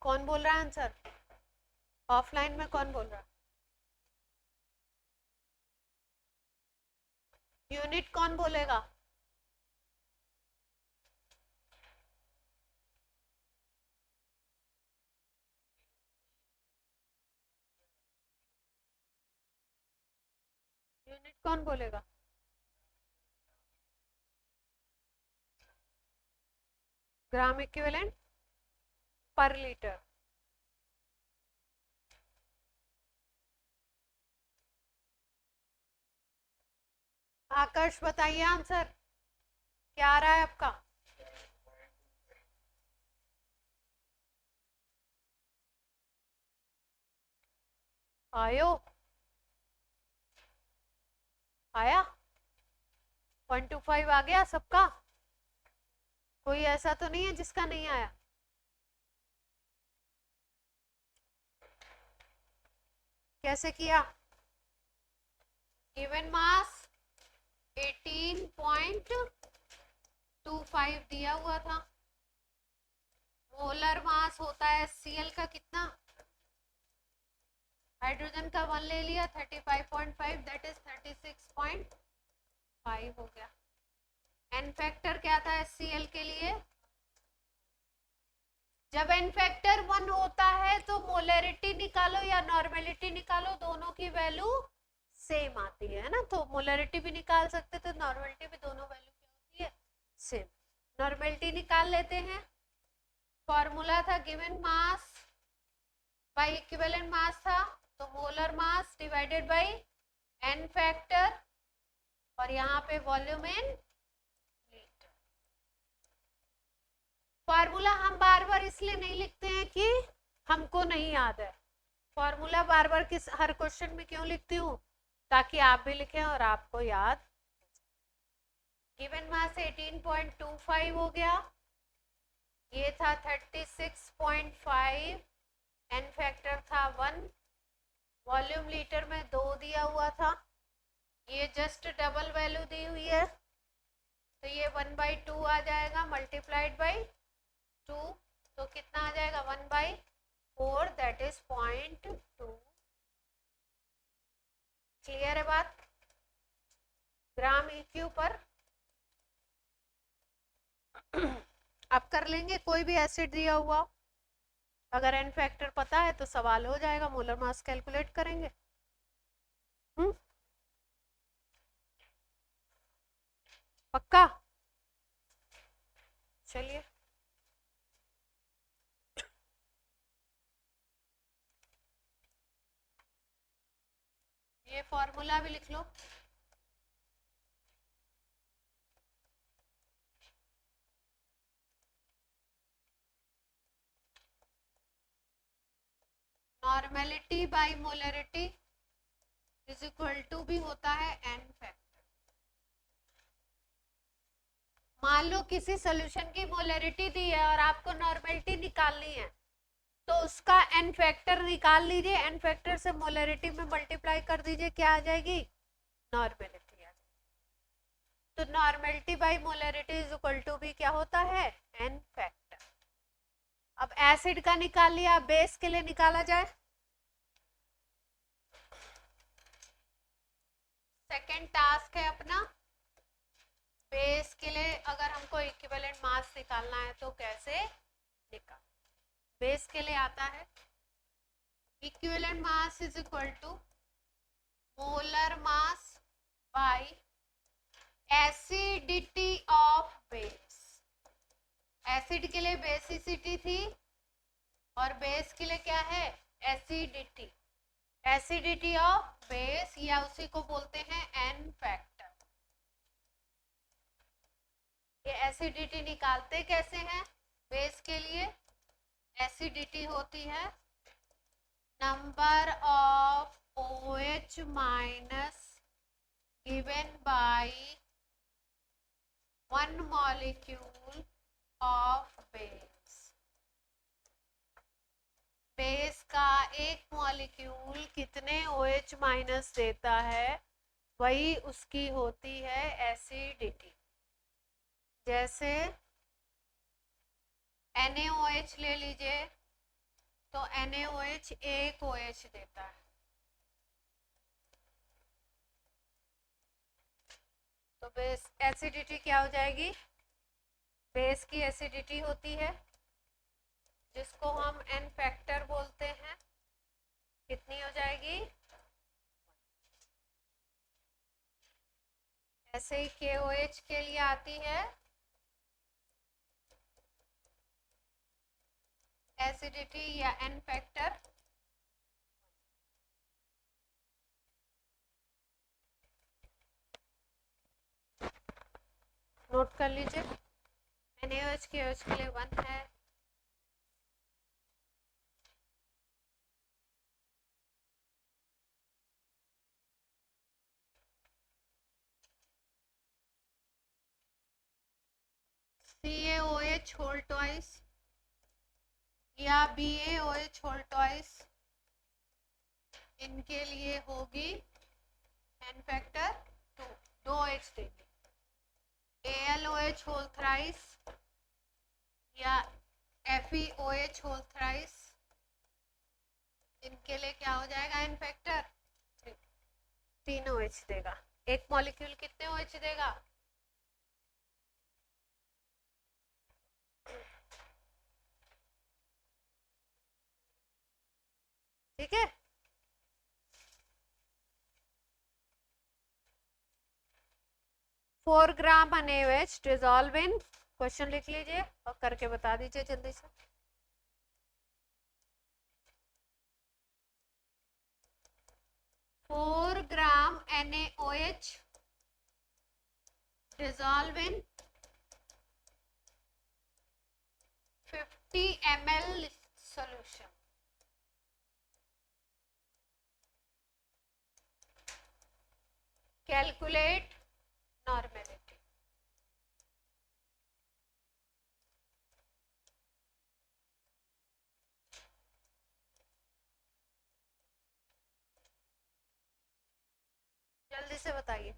कौन बोल रहा है आंसर? ऑफलाइन में कौन बोल रहा है? यूनिट कौन बोलेगा? यूनिट कौन बोलेगा? ग्राम इक्विवेलेंट पर लीटर। आकर्ष बताइए आंसर क्या आ रहा है आपका? आयो आया 125 आ गया सबका? कोई ऐसा तो नहीं है जिसका नहीं आया? कैसे किया? गिवन मास 18.25 दिया हुआ था। मोलर मास होता है Cl का कितना? हाइड्रोजन का 1 ले लिया 35.5 दैट इज 36.5 हो गया। एन फैक्टर क्या था HCl के लिए? जब एन फैक्टर 1 होता है तो मोलरिटी निकालो या नॉर्मेलिटी निकालो, दोनों की वैल्यू सेम आती है ना, तो मोलरिटी भी निकाल सकते तो नॉर्मेलिटी भी, दोनों वैल्यू क्या होती है? सेम। नॉर्मेलिटी निकाल लेते हैं। फॉर्मूला था given mass by equivalent mass था, तो molar mass divided by N factor और यहाँ पे वॉल्यूम इन लीटर। फॉर्मूला हम बार बार इसलिए नहीं लिखते हैं कि हमको नहीं याद है। फॉर्मूला बार बार किस हर क्वेश्चन में क्यों लिखती हूँ? ताकि आप भी लिखें और आपको याद। गिवन मास 18.25 हो गया, ये था 36.5, एन फैक्टर था 1, वॉल्यूम लीटर में 2 दिया हुआ था, ये जस्ट डबल वैल्यू दी हुई है तो ये 1/2 आ जाएगा मल्टीप्लाइड बाई 2, तो कितना आ जाएगा 1/4 दैट इज 0.2। क्लियर है बात? ग्राम EQ पर अब कर लेंगे। कोई भी एसिड दिया हुआ, अगर एन फैक्टर पता है तो सवाल हो जाएगा, मोलर मास कैलकुलेट करेंगे। पक्का? चलिए ये फॉर्मूला भी लिख लो। Normality by molarity is equal to भी होता है एन फैक्टर। मान लो किसी सॉल्यूशन की मोलरिटी दी है और आपको नॉर्मेलिटी निकालनी है, तो उसका एन फैक्टर निकाल लीजिए, एन फैक्टर से मोलरिटी में मल्टीप्लाई कर दीजिए, क्या आ जाएगी? नॉर्मेलिटी आ जाएगी। तो normality by molarity is equal to भी क्या होता है? N factor. अब एसिड का निकाल लिया, बेस के लिए निकाला जाए। सेकेंड टास्क है अपना, बेस के लिए अगर हमको इक्विवेलेंट मास निकालना है तो कैसे निकाल? बेस के लिए आता है equivalent mass is equal to molar mass by acidity of base. Acid के लिए बेसिसिटी थी और बेस के लिए क्या है? एसिडिटी। एसिडिटी ऑफ बेस या उसी को बोलते हैं एन फैक्टर। ये एसिडिटी निकालते कैसे हैं? बेस के लिए एसिडिटी होती है number of OH minus given by 1 molecule of base. Base का एक मॉलिक्यूल कितने OH माइनस देता है, वही उसकी होती है एसिडिटी। जैसे NaOH ले लीजिए, तो NaOH एक OH देता है, तो बेस एसिडिटी क्या हो जाएगी? बेस की एसिडिटी होती है जिसको हम एन फैक्टर बोलते हैं, कितनी हो जाएगी? ऐसे ही KOH के लिए आती है एसिडिटी या एन फैक्टर। नोट कर लीजिए, NaOH KOH के लिए 1 है, CaOH होल ट्वाइस या BaOH होल ट्वाइस, इनके लिए होगी n फैक्टर 2, 2H देंगे। AlOH होल थ्राइस या FeOH होल थ्राइस, इनके लिए क्या हो जाएगा n फैक्टर 3 OH देगा। एक मॉलिक्यूल कितने OH देगा? ठीक है, four gram NaOH dissolve in, question लिख लीजिए और करके बता दीजिए जल्दी से। 4 ग्राम NaOH dissolve in 50 ml solution. Calculate normality. जल्दी से बताइए।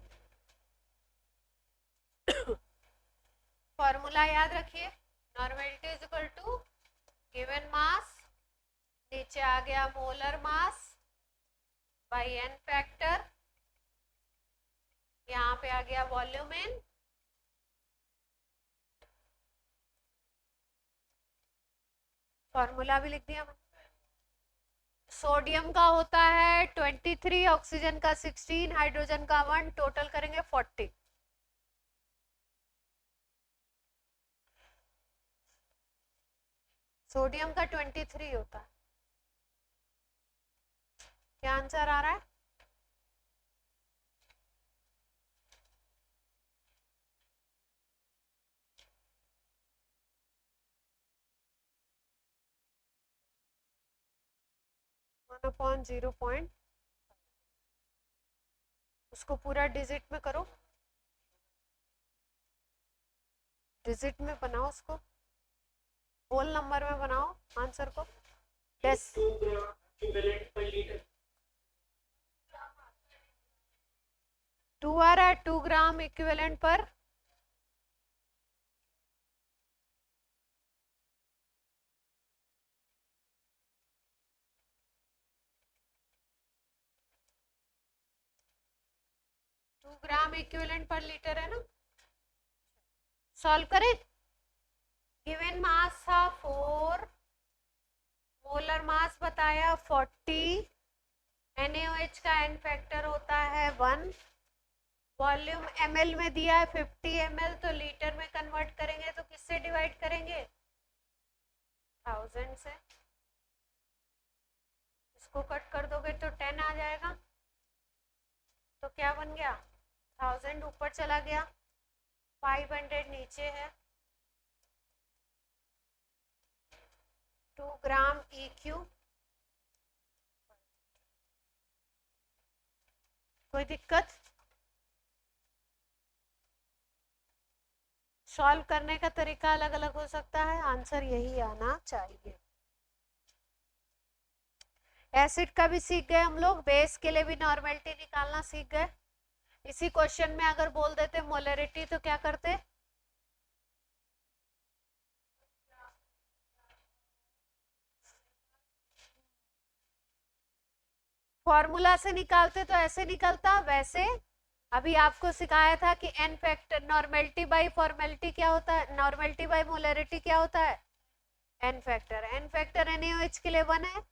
फॉर्मूला याद रखिए, normality is equal to given mass, नीचे आ गया molar mass by N factor, यहाँ पे आ गया वॉल्यूम इन, फॉर्मूला भी लिख दिया। सोडियम का होता है 23, ऑक्सीजन का 16, हाइड्रोजन का 1, टोटल करेंगे 40। सोडियम का 23 होता है। क्या आंसर आ रहा है? अपॉन 0. उसको पूरा डिजिट में करो, डिजिट में बनाओ, उसको होल नंबर में बनाओ आंसर को। 2 आ रहा है, 2 ग्राम इक्विवेलेंट पर ग्राम इक्विवेलेंट पर लीटर है ना। सॉल्व करें। गिवन मास था 4, मोलर मास बताया 40, NaOH का n फैक्टर होता है 1, वॉल्यूम ml में दिया है 50 ml, तो लीटर में कन्वर्ट करेंगे तो किससे डिवाइड करेंगे? 1000 से। इसको कट कर दोगे तो 10 आ जाएगा, तो क्या बन गया? 1000 ऊपर चला गया, 500 नीचे है। 2 ग्राम EQ। कोई दिक्कत? सॉल्व करने का तरीका अलग अलग हो सकता है, आंसर यही आना चाहिए। एसिड का भी सीख गए हम लोग, बेस के लिए भी नॉर्मेलिटी निकालना सीख गए। इसी क्वेश्चन में अगर बोल देते मोलरिटी तो क्या करते? फॉर्मूला से निकालते तो ऐसे निकलता, वैसे अभी आपको सिखाया था कि N factor normality by formality क्या होता है, नॉर्मेलिटी बाई मोलरिटी क्या होता है? N factor. N factor NaOH के लिए 1 है।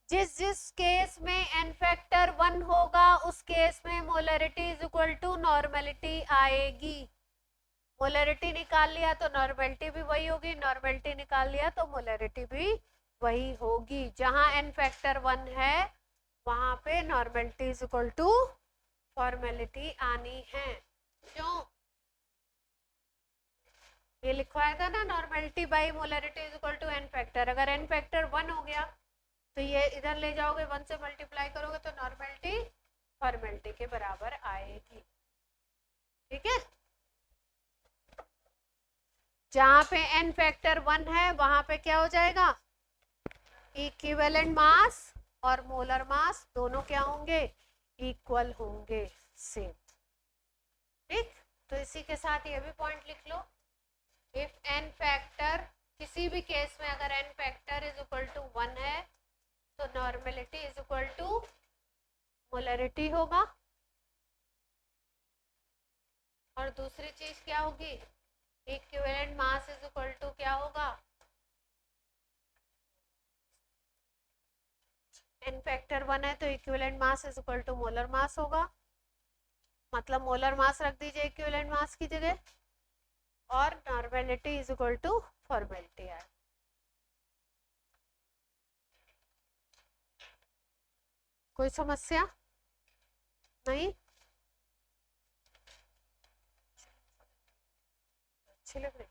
जिस जिस केस में एन फैक्टर 1 होगा उस केस में molarity is equal to normality आएगी। मोलरिटी निकाल लिया तो नॉर्मेलिटी भी वही होगी, नॉर्मेलिटी निकाल लिया तो मोलरिटी भी वही होगी। जहां एन फैक्टर 1 है वहां पे normality is equal to formality आनी है। क्यों? ये लिखवाया था ना, normality by molarity is equal to N factor. अगर एन फैक्टर 1 हो गया तो ये इधर ले जाओगे, 1 से मल्टीप्लाई करोगे तो नॉर्मेलिटी फॉर्मेलिटी के बराबर आएगी। ठीक है, जहां पे n फैक्टर 1 है वहां पे क्या हो जाएगा, इक्विवेलेंट मास और मोलर मास दोनों क्या होंगे, इक्वल होंगे, सेम। ठीक, तो इसी के साथ ये भी पॉइंट लिख लो, इफ n फैक्टर, किसी भी केस में अगर n factor is equal to 1 है तो normality is equal to molarity होगा। और दूसरी चीज क्या होगी, equivalent mass is equal to क्या होगा, n फैक्टर 1 है तो equivalent mass is equal to molar mass होगा, मतलब मोलर मास रख दीजिए इक्विवेलेंट मास की जगह, और normality is equal to formality है। कोई समस्या नहीं, अच्छी लग रही,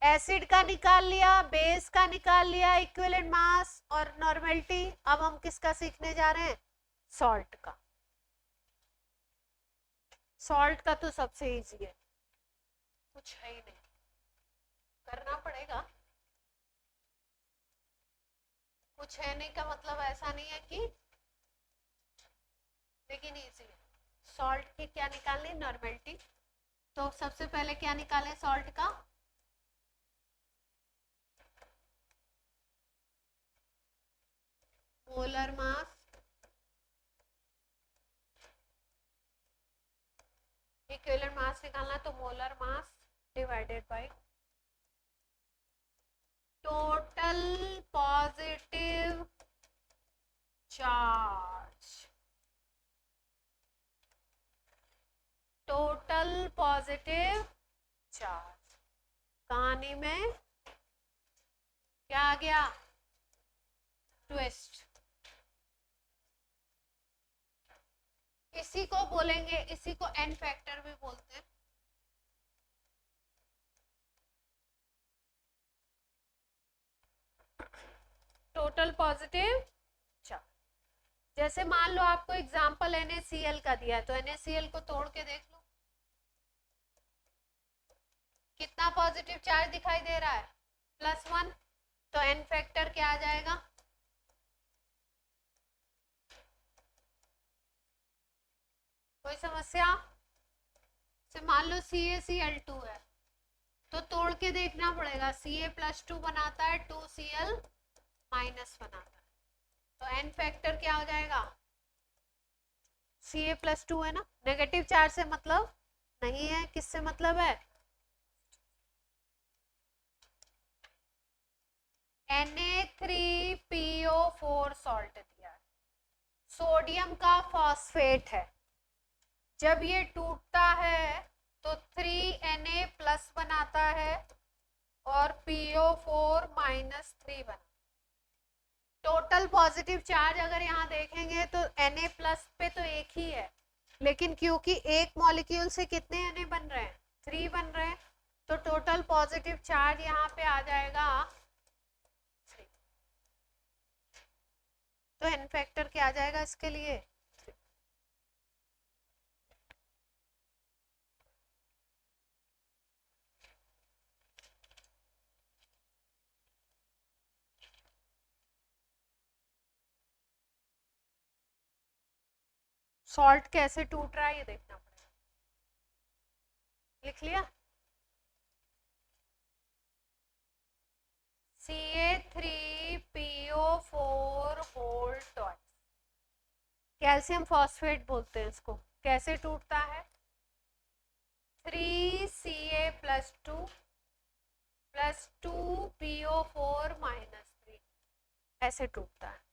एसिड का निकाल लिया, बेस का निकाल लिया, इक्विवेलेंट मास और नॉर्मेलिटी। अब हम किसका सीखने जा रहे हैं, सॉल्ट का। सॉल्ट का तो सबसे इजी है, कुछ है ही नहीं, करना पड़ेगा, कुछ है नहीं का मतलब ऐसा नहीं है कि, लेकिन इजी है। सॉल्ट की क्या निकालनी, नॉर्मेलिटी, तो सबसे पहले क्या निकालें सॉल्ट का, मोलर मास, इक्विवेलेंट मास निकालना तो molar mass divided by total positive charge, total positive charge. कहानी में क्या आ गया, ट्विस्ट। इसी को बोलेंगे, इसी को n फैक्टर भी बोलते हैं। टोटल पॉजिटिव चार्ज, जैसे मान लो आपको एग्जांपल NaCl का दिया है तो NaCl को तोड़ के देख लो, कितना पॉजिटिव चार्ज दिखाई दे रहा है, +1, तो n फैक्टर क्या आ जाएगा, कोई समस्या, से मान लो CaCl2 है तो तोड़ के देखना पड़ेगा, Ca+2 बनाता है 2Cl- बनाता है, तो n फैक्टर क्या हो जाएगा, Ca+2 है ना, नेगेटिव चार्ज से मतलब नहीं है, किससे मतलब है, Na3PO4 सॉल्ट दिया है, सोडियम का फॉस्फेट है, जब ये टूटता है तो 3Na+ बनाता है और PO4- बना। टोटल पॉजिटिव चार्ज अगर यहाँ देखेंगे तो Na+ पे तो एक ही है, लेकिन क्योंकि एक मॉलिक्यूल से कितने Na बन रहे हैं, 3 बन रहे हैं, तो टोटल पॉजिटिव चार्ज यहाँ पे आ जाएगा 3। तो n फैक्टर क्या आ जाएगा इसके लिए, सॉल्ट कैसे टूट रहा है ये देखना पड़ेगा, लिख लिया, Ca3PO4 whole twice, calcium phosphate बोलते हैं इसको, कैसे टूटता है, 3Ca+2 + 2PO4 - 3, ऐसे टूटता है।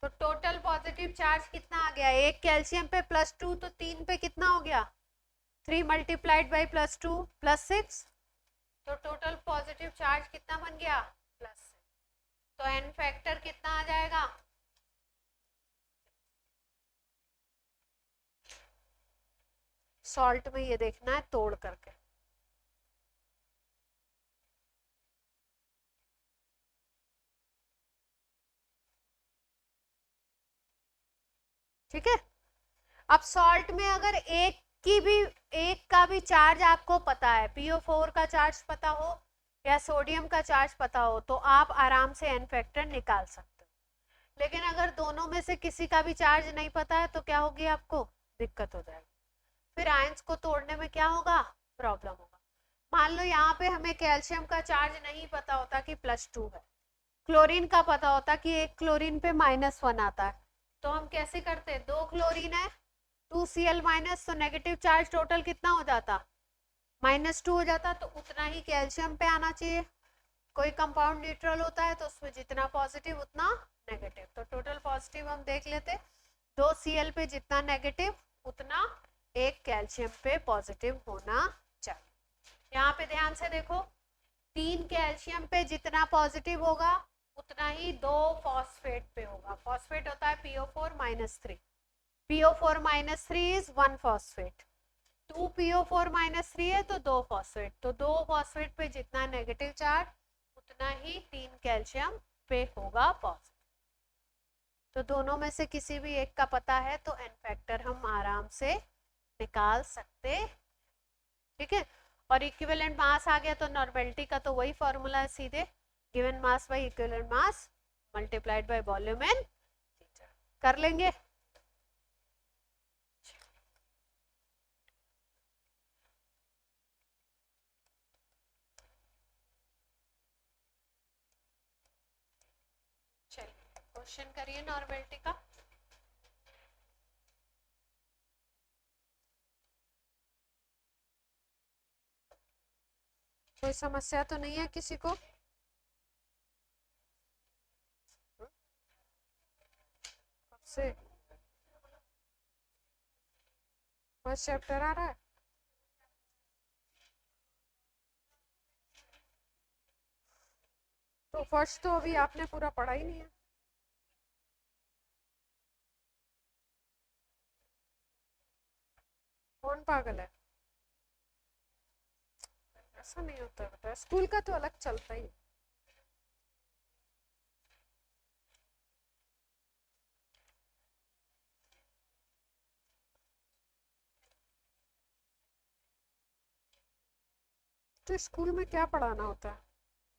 तो टोटल पॉजिटिव चार्ज कितना आ गया, एक कैल्शियम पे +2 तो 3 पे कितना हो गया, 3 × +2 +6, तो टोटल पॉजिटिव चार्ज कितना बन गया, +6, तो n फैक्टर कितना आ जाएगा, सॉल्ट में ये देखना है तोड़ करके, ठीक है। अब सॉल्ट में अगर एक एक का भी चार्ज आपको पता है, PO4 का चार्ज पता हो या सोडियम का चार्ज पता हो तो आप आराम से n फैक्टर निकाल सकते हो। लेकिन अगर दोनों में से किसी का भी चार्ज नहीं पता है तो क्या होगी, आपको दिक्कत हो जाएगी, फिर आयंस को तोड़ने में क्या होगा, प्रॉब्लम होगा। मान लो यहाँ पे हमें कैल्शियम का चार्ज नहीं पता होता कि +2 है, क्लोरीन का पता होता कि एक क्लोरीन पे -1 आता है, तो हम कैसे करते, 2 क्लोरीन है 2Cl- तो नेगेटिव चार्ज टोटल कितना हो जाता, -2 हो जाता, तो उतना ही कैल्शियम पे आना चाहिए। कोई कंपाउंड न्यूट्रल होता है तो उसमें जितना पॉजिटिव उतना नेगेटिव, तो टोटल पॉजिटिव हम देख लेते, 2Cl पे जितना नेगेटिव उतना एक कैल्शियम पे पॉजिटिव होना चाहिए। यहाँ पे ध्यान से देखो, 3 कैल्शियम पे जितना पॉजिटिव होगा उतना ही 2 फॉस्फेट पे होगा। फॉस्फेट होता है PO4-3, PO4-3 is 1 phosphate, 2 PO4-3 है तो 2 फॉस्फेट, तो 2 फॉस्फेट पे जितना नेगेटिव चार्ज उतना ही 3 कैल्शियम पे होगा पॉजिटिव। तो दोनों में से किसी भी एक का पता है तो n फैक्टर हम आराम से निकाल सकते, ठीक है। और इक्विवेलेंट मास आ गया तो नॉर्मेलिटी का तो वही फॉर्मूला है, सीधे given mass by equivalent mass multiplied by volume and कर लेंगे। चलिए क्वेश्चन करिए नॉर्मेलिटी का। कोई समस्या तो नहीं है किसी को? से फर्स्ट चैप्टर आ रहा है, तो फर्स्ट तो अभी आपने पूरा पढ़ा ही नहीं है। कौन पागल है, ऐसा नहीं होता बेटा, स्कूल का तो अलग चलता ही। तो स्कूल में क्या पढ़ाना होता है,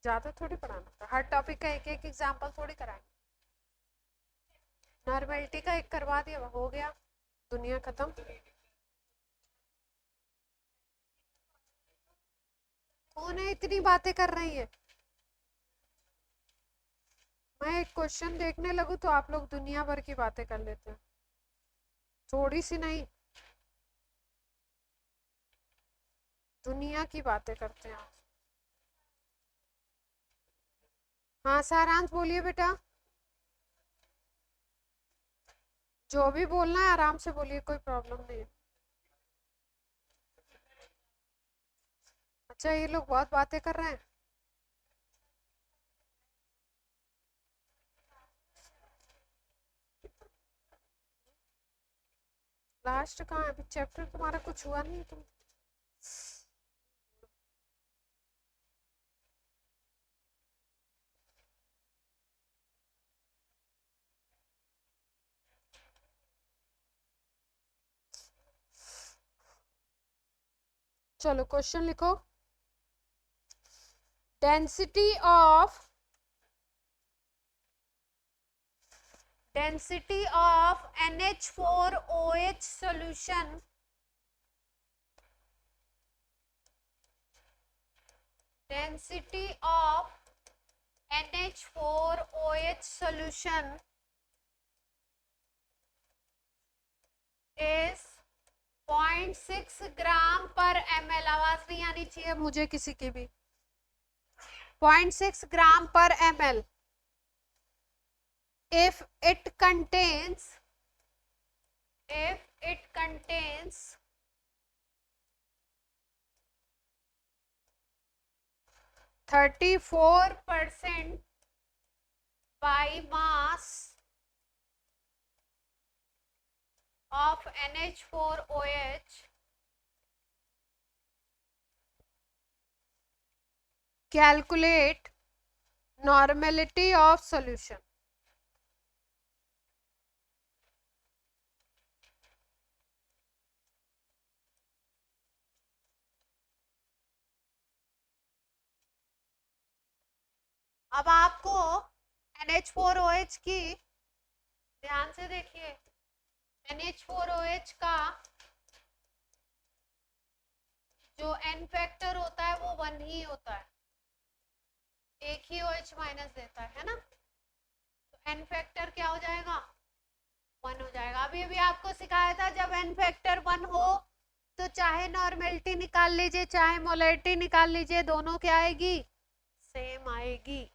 ज्यादा थोड़ी पढ़ाना होता है, हर टॉपिक का एक एक एग्जाम्पल थोड़ी कराएंगे। नॉर्मेलिटी का एक करवा दिया, हो गया, दुनिया खत्म। कौन है इतनी बातें कर रही है, मैं एक क्वेश्चन देखने लगूं तो आप लोग दुनिया भर की बातें कर लेते हैं, थोड़ी सी नहीं, दुनिया की बातें करते हैं। हाँ सारांश बोलिए बेटा, जो भी बोलना है आराम से बोलिए, कोई प्रॉब्लम नहीं है। अच्छा ये लोग बहुत बातें कर रहे हैं, लास्ट कहाँ है, अभी चैप्टर तुम्हारा कुछ हुआ नहीं, तुम चलो क्वेश्चन लिखो। Density of NH4OH solution density of NH4OH solution is 0.6 ग्राम पर ml। आवाज नहीं आनी चाहिए मुझे किसी की भी। 0.6 ग्राम पर ml if it contains 34% by mass of NH4OH, calculate normality of solution। अब आपको NH4OH की, ध्यान से देखिए, NH4OH का जो N फैक्टर होता है वो 1 ही होता है, एक ही OH माइनस देता है ना, तो N फैक्टर क्या हो जाएगा, 1 हो जाएगा। अभी अभी आपको सिखाया था जब N फैक्टर 1 हो तो चाहे नॉर्मेलिटी निकाल लीजिए चाहे मोलरिटी निकाल लीजिए, दोनों क्या आएगी, सेम आएगी।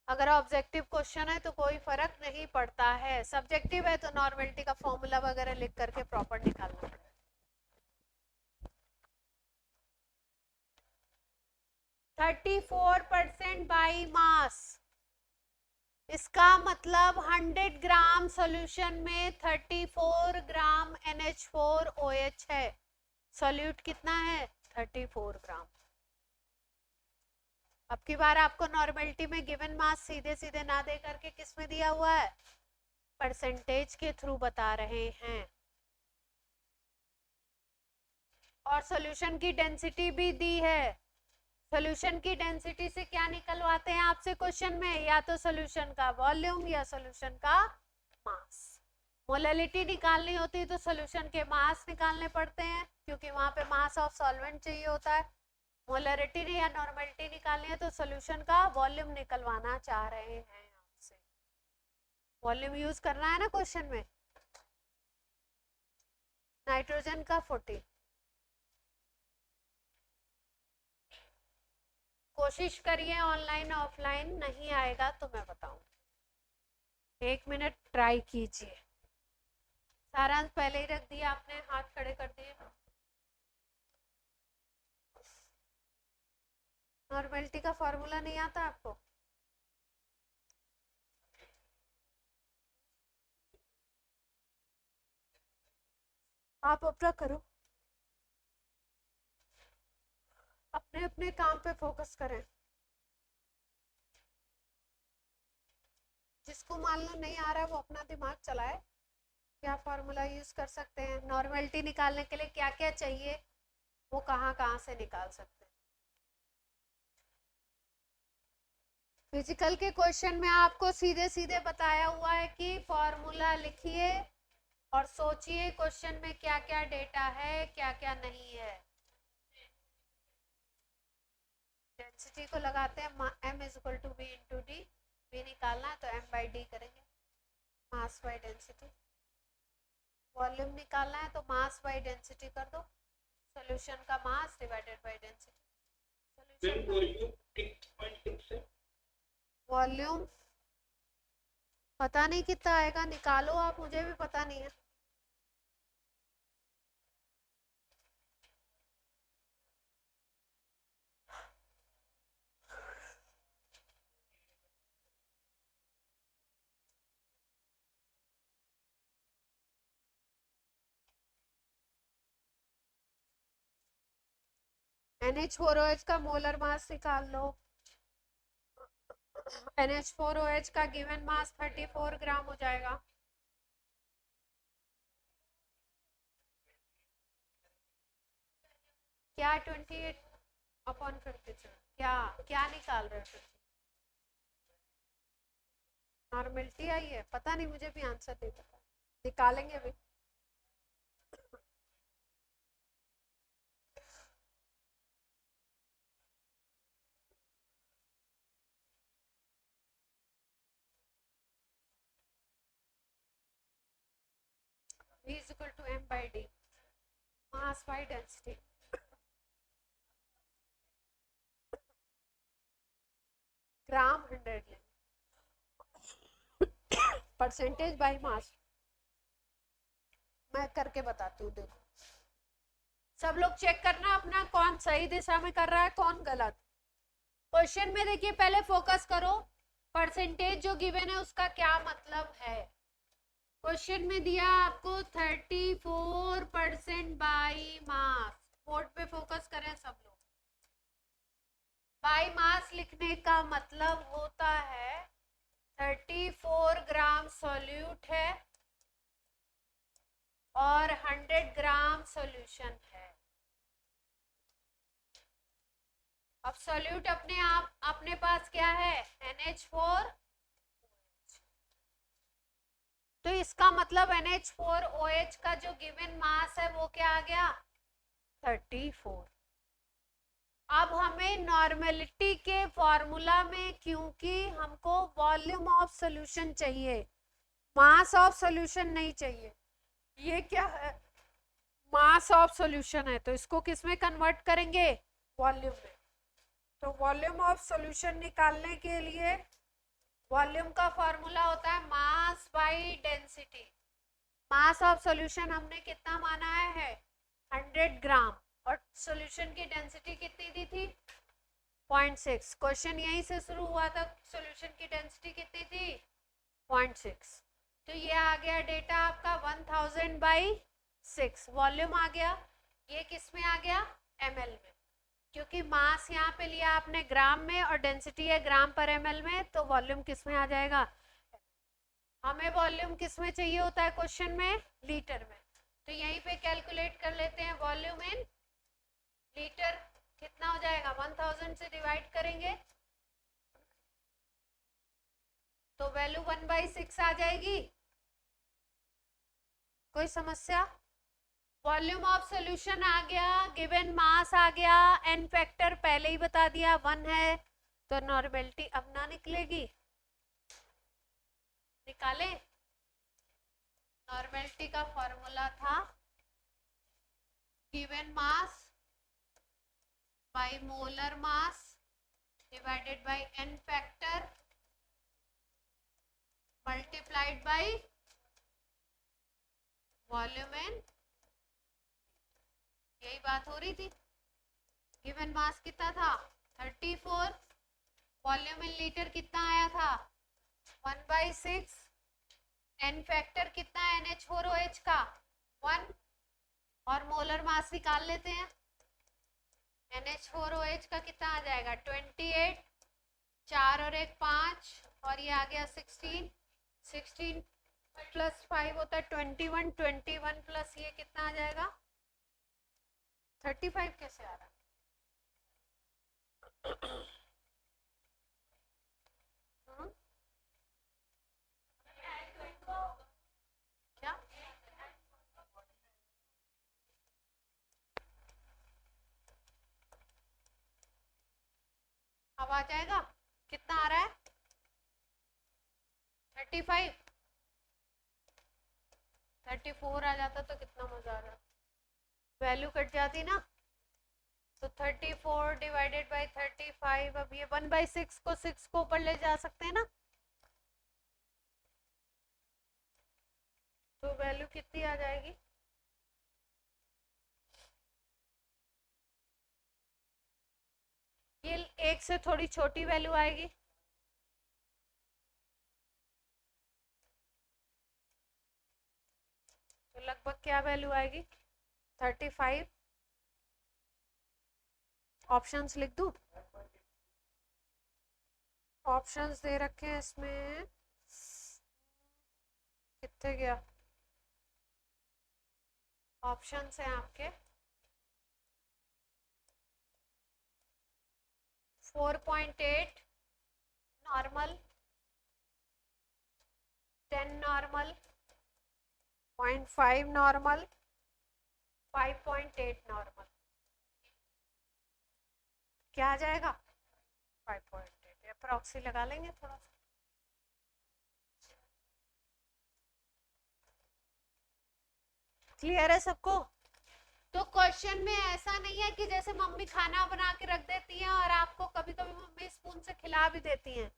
अगर ऑब्जेक्टिव क्वेश्चन है तो कोई फर्क नहीं पड़ता है, सब्जेक्टिव है तो नॉर्मेलिटी का फॉर्मूला वगैरह लिख करके प्रॉपर निकालना पड़ेगा। 34% बाई मास, इसका मतलब 100 ग्राम सॉल्यूशन में 34 ग्राम NH4OH है, सॉल्यूट कितना है 34 ग्राम। अब की बार आपको नॉर्मेलिटी में गिवन मास सीधे सीधे ना दे करके किस में दिया हुआ है, परसेंटेज के थ्रू बता रहे हैं, और सॉल्यूशन की डेंसिटी भी दी है। सॉल्यूशन की डेंसिटी से क्या निकलवाते हैं आपसे क्वेश्चन में, या तो सॉल्यूशन का वॉल्यूम या सॉल्यूशन का मास। मोलैलिटी निकालनी होती तो सॉल्यूशन के मास निकालने पड़ते हैं क्योंकि वहां पे मास ऑफ सॉल्वेंट चाहिए होता है। मोलैरिटी या नॉर्मेलिटी निकालनी है तो सॉल्यूशन का वॉल्यूम निकलवाना चाह रहे हैं आपसे। वॉल्यूम यूज करना है ना क्वेश्चन में। नाइट्रोजन का 40, कोशिश करिए ऑनलाइन ऑफलाइन, नहीं आएगा तो मैं बताऊं, 1 मिनट ट्राई कीजिए। सारांश पहले ही रख दिया आपने, हाथ खड़े कर दिए। नॉर्मेलिटी का फॉर्मूला नहीं आता आपको, आप अपना करो, अपने अपने काम पे फोकस करें। जिसको मान लो नहीं आ रहा है वो अपना दिमाग चलाए, क्या फॉर्मूला यूज कर सकते हैं, नॉर्मेलिटी निकालने के लिए क्या क्या चाहिए, वो कहाँ कहाँ से निकाल सकते हैं। फिजिकल के क्वेश्चन में आपको सीधे सीधे बताया हुआ है कि फॉर्मूला लिखिए और सोचिए क्वेश्चन में क्या क्या डेटा है क्या क्या नहीं है। डेंसिटी को लगाते हैं m = v × d, v निकालना है तो m/d करेंगे, मास बाय डेंसिटी। वॉल्यूम निकालना है तो मास बाय डेंसिटी कर दो, सॉल्यूशन का मास डिवाइडेड बाय डेंसिटी। वॉल्यूम पता नहीं कितना आएगा, निकालो आप, मुझे भी पता नहीं है। NH4OH का मोलर मास निकाल लो। NH4OH का गिवन मास 34 ग्राम हो जाएगा। क्या 28/52, क्या क्या निकाल रहे हो, नॉर्मेलिटी आई है, पता नहीं, मुझे भी आंसर नहीं पता, निकालेंगे भी। V = m/d, mass by density। ग्राम 100 ले, परसेंटेज बाय मास मैं करके बताती हूँ, देखो सब लोग चेक करना अपना कौन सही दिशा में कर रहा है कौन गलत। क्वेश्चन में देखिए, पहले फोकस करो परसेंटेज जो गिवन है उसका क्या मतलब है। क्वेश्चन में दिया आपको 34% बाई मास, बोर्ड पे फोकस करें सब लोग। बाई मास लिखने का मतलब होता है 34 ग्राम सॉल्यूट है और 100 ग्राम सॉल्यूशन है। अब सॉल्यूट अपने पास क्या है, NH4। तो इसका मतलब NH4OH का जो गिवन मास है वो क्या आ गया, 34। अब हमें नॉर्मेलिटी के फॉर्मूला में, क्योंकि हमको वॉल्यूम ऑफ सॉल्यूशन चाहिए, मास ऑफ सॉल्यूशन नहीं चाहिए, ये क्या है, मास ऑफ सॉल्यूशन है, तो इसको किस में कन्वर्ट करेंगे, वॉल्यूम में। तो वॉल्यूम ऑफ सॉल्यूशन निकालने के लिए वॉल्यूम का फॉर्मूला होता है mass by density. Mass of solution हमने कितना माना है 100 ग्राम, और सॉल्यूशन की डेंसिटी कितनी दी थी 0.6। क्वेश्चन यहीं से शुरू हुआ था, सॉल्यूशन की डेंसिटी कितनी थी 0.6। तो ये आ गया डेटा आपका 1000/6। वॉल्यूम आ गया, ये किस में आ गया, ml में, क्योंकि मास यहाँ पे लिया आपने ग्राम में और डेंसिटी है ग्राम पर ml में, तो वॉल्यूम किस में आ जाएगा, हमें वॉल्यूम किस में चाहिए होता है क्वेश्चन में, लीटर में। तो यहीं पे कैलकुलेट कर लेते हैं वॉल्यूम इन लीटर, कितना हो जाएगा, 1000 से डिवाइड करेंगे तो वैल्यू 1/6 आ जाएगी। कोई समस्या, वॉल्यूम ऑफ सॉल्यूशन आ गया, गिवन मास आ गया, एन फैक्टर पहले ही बता दिया 1 है, तो नॉर्मेलिटी अब ना निकलेगी, निकाले। नॉर्मेलिटी का फॉर्मूला था given mass by molar mass divided by N factor multiplied by volume in, यही बात हो रही थी। गिवन मास कितना था 34, वॉल्यूम इन लीटर कितना आया था 1/6, एन फैक्टर कितना है NH4OH का 1, और मोलर मास निकाल लेते हैं। NH4OH का कितना आ जाएगा 28, 4 और 1 5, और ये आ गया 16, 16 प्लस 5 होता है 21, 21 प्लस ये कितना आ जाएगा 35। कैसे आ रहा क्या, अब आ जाएगा, कितना आ रहा है 35, 34 आ जाता तो कितना मजा आ रहा, वैल्यू कट जाती ना, तो 34 डिवाइडेड बाय 35, अब ये 1/6 को 6 को ऊपर ले जा सकते हैं ना, तो वैल्यू कितनी आ जाएगी, ये 1 से थोड़ी छोटी वैल्यू आएगी, तो लगभग क्या वैल्यू आएगी 35। ऑप्शंस लिख दूं, ऑप्शंस दे रखे हैं इसमें, कितने गया, ऑप्शंस हैं आपके 4.8 नॉर्मल, 10 नॉर्मल, 0.5 नॉर्मल, 5.8 नॉर्मल, क्या आ जाएगा 5.8, अप्रॉक्सी लगा लेंगे थोड़ा सा। क्लियर है सबको। तो क्वेश्चन में ऐसा नहीं है कि जैसे मम्मी खाना बना के रख देती हैं और आपको कभी कभी मम्मी स्पून से खिला भी देती हैं,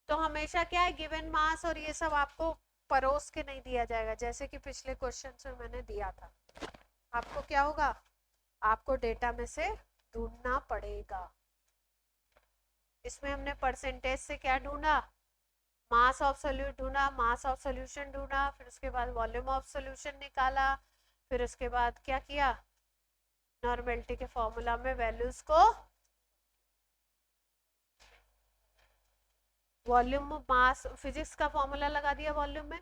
तो हमेशा क्या है गिवन मास और ये सब आपको परोस के नहीं दिया जाएगा, जैसे कि पिछले क्वेश्चन में मैंने दिया था। आपको क्या होगा, आपको डेटा में से ढूंढना पड़ेगा। इसमें हमने परसेंटेज से क्या ढूंढा, मास ऑफ सोल्यूट ढूंढा, मास ऑफ सोल्यूशन ढूंढा, फिर उसके बाद वॉल्यूम ऑफ सोल्यूशन निकाला, फिर उसके बाद क्या किया, नॉर्मेलिटी के फॉर्मूला में वैल्यूज को, वॉल्यूम मास फिजिक्स का फॉर्मूला लगा दिया वॉल्यूम में।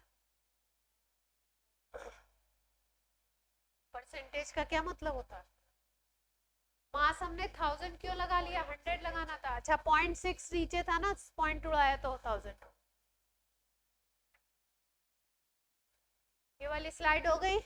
परसेंटेज का क्या मतलब होता है, मास हमने 1000 क्यों लगा लिया, 100 लगाना था। अच्छा 0.6 नीचे था ना, पॉइंट उड़ाया तो 1000। ये वाली स्लाइड हो गई।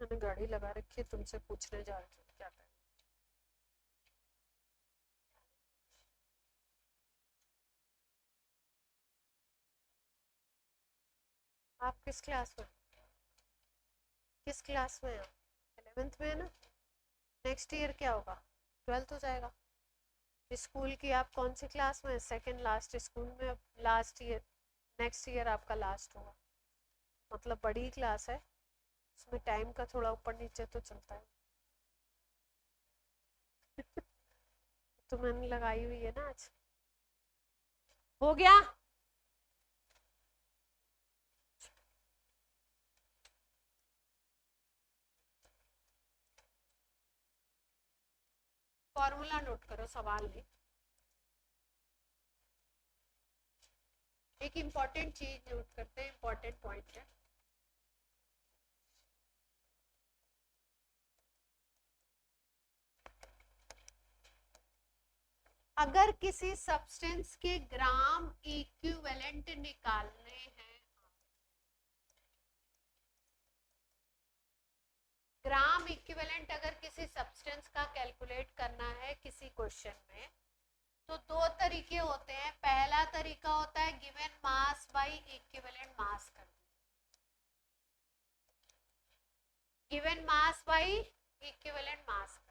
मैंने गाड़ी लगा रखी है, तुमसे पूछने जा रही हूँ क्या करें। आप किस क्लास में, किस क्लास में हो? 11th में है ना। नेक्स्ट ईयर क्या होगा, 12th हो जाएगा। स्कूल की आप कौन सी क्लास में, सेकंड लास्ट स्कूल में, लास्ट ईयर, नेक्स्ट ईयर आपका लास्ट होगा, मतलब बड़ी क्लास है, उसमें टाइम का थोड़ा ऊपर नीचे तो चलता है। तो मैंने लगाई हुई है ना आज। हो गया। फॉर्मूला नोट करो, सवाल में एक इम्पॉर्टेंट चीज नोट करते हैं, इम्पॉर्टेंट पॉइंट है। अगर किसी सब्सटेंस के ग्राम इक्विवेलेंट निकालने हैं, ग्राम इक्विवेलेंट अगर किसी सब्सटेंस का कैलकुलेट करना है किसी क्वेश्चन में, तो दो तरीके होते हैं। पहला तरीका होता है given mass by equivalent mass कर, given mass by equivalent mass कर।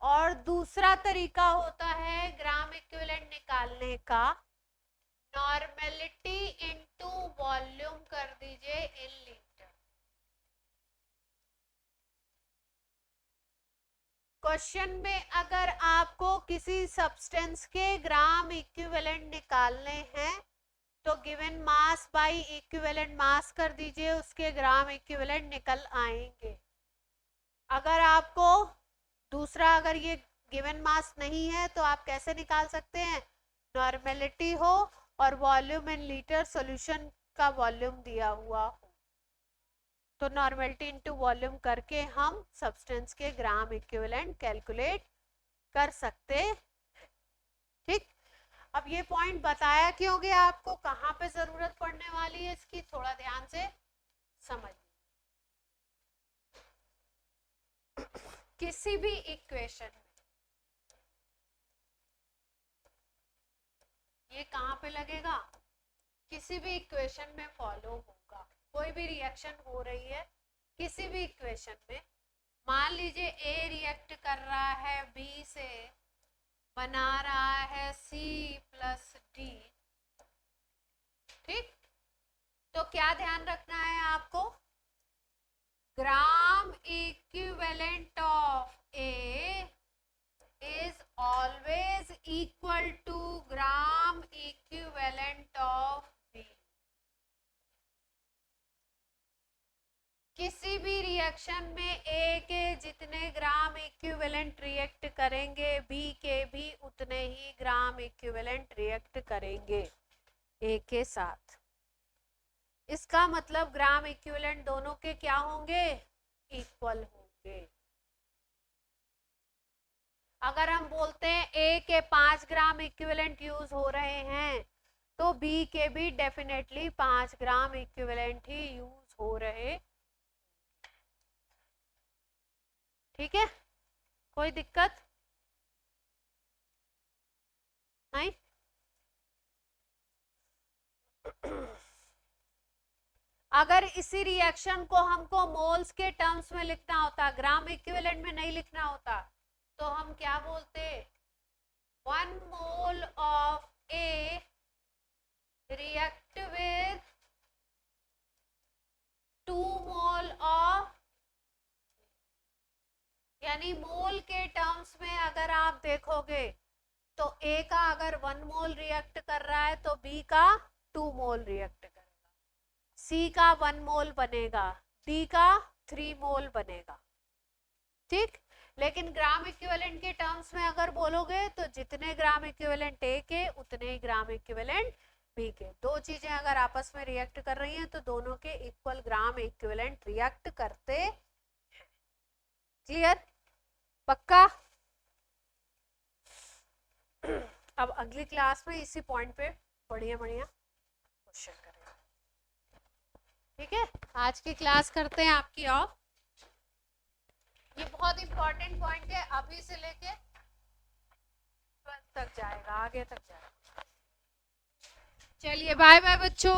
और दूसरा तरीका होता है ग्राम इक्विवेलेंट निकालने का, नॉर्मेलिटी इनटू वॉल्यूम कर दीजिए इन लीटर। क्वेश्चन में अगर आपको किसी सब्सटेंस के ग्राम इक्विवेलेंट निकालने हैं तो given mass by equivalent mass कर दीजिए, उसके ग्राम इक्विवेलेंट निकल आएंगे। अगर आपको दूसरा, अगर ये गिवन मास नहीं है तो आप कैसे निकाल सकते हैं, नॉर्मेलिटी हो और वॉल्यूम इन लीटर, सॉल्यूशन का वॉल्यूम दिया हुआ हो, तो नॉर्मेलिटी इनटू वॉल्यूम करके हम सब्सटेंस के ग्राम इक्विवेलेंट कैलकुलेट कर सकते। ठीक, अब ये पॉइंट बताया क्यों गया आपको, कहाँ पे जरूरत पड़ने वाली है इसकी, थोड़ा ध्यान से समझ। किसी भी इक्वेशन में ये कहाँ पे लगेगा, किसी भी इक्वेशन में फॉलो होगा। कोई भी रिएक्शन हो रही है किसी भी इक्वेशन में, मान लीजिए ए रिएक्ट कर रहा है बी से, बना रहा है सी प्लस डी, ठीक, तो क्या ध्यान रखना है आपको, gram equivalent of A is always equal to gram equivalent of B। किसी भी रिएक्शन में A के जितने ग्राम इक्विवेलेंट रिएक्ट करेंगे B के भी उतने ही ग्राम इक्विवेलेंट रिएक्ट करेंगे A के साथ। इसका मतलब ग्राम इक्विवेलेंट दोनों के क्या होंगे, इक्वल होंगे। अगर हम बोलते हैं ए के 5 ग्राम इक्विवेलेंट यूज हो रहे हैं तो बी के भी डेफिनेटली 5 ग्राम इक्विवेलेंट ही यूज हो रहे। ठीक है, कोई दिक्कत नहीं। अगर इसी रिएक्शन को हमको मोल्स के टर्म्स में लिखना होता, ग्राम इक्विवेलेंट में नहीं लिखना होता, तो हम क्या बोलते, 1 mole of A react with 2 mole of, यानी मोल के टर्म्स में अगर आप देखोगे तो ए का अगर 1 मोल रिएक्ट कर रहा है तो बी का 2 मोल रिएक्ट करेगा। C का 1 मोल बनेगा, D का 3 मोल बनेगा, ठीक। लेकिन ग्राम इक्विवेलेंट के टर्म्स में अगर बोलोगे तो जितने ग्राम इक्विवेलेंट A के उतने ही ग्राम इक्विवेलेंट B के। दो चीजें अगर आपस में रिएक्ट कर रही हैं तो दोनों के इक्वल ग्राम इक्विवेलेंट रिएक्ट करते हैं। क्लियर? पक्का? अब अगली क्लास में इसी पॉइंट पे बढ़िया बढ़िया क्वेश्चन करेंगे, ठीक है। आज की क्लास करते हैं आपकी ऑफ। ये बहुत इंपॉर्टेंट पॉइंट है, अभी से लेके 12 तक जाएगा, आगे तक जाएगा। चलिए बाय बाय बच्चों।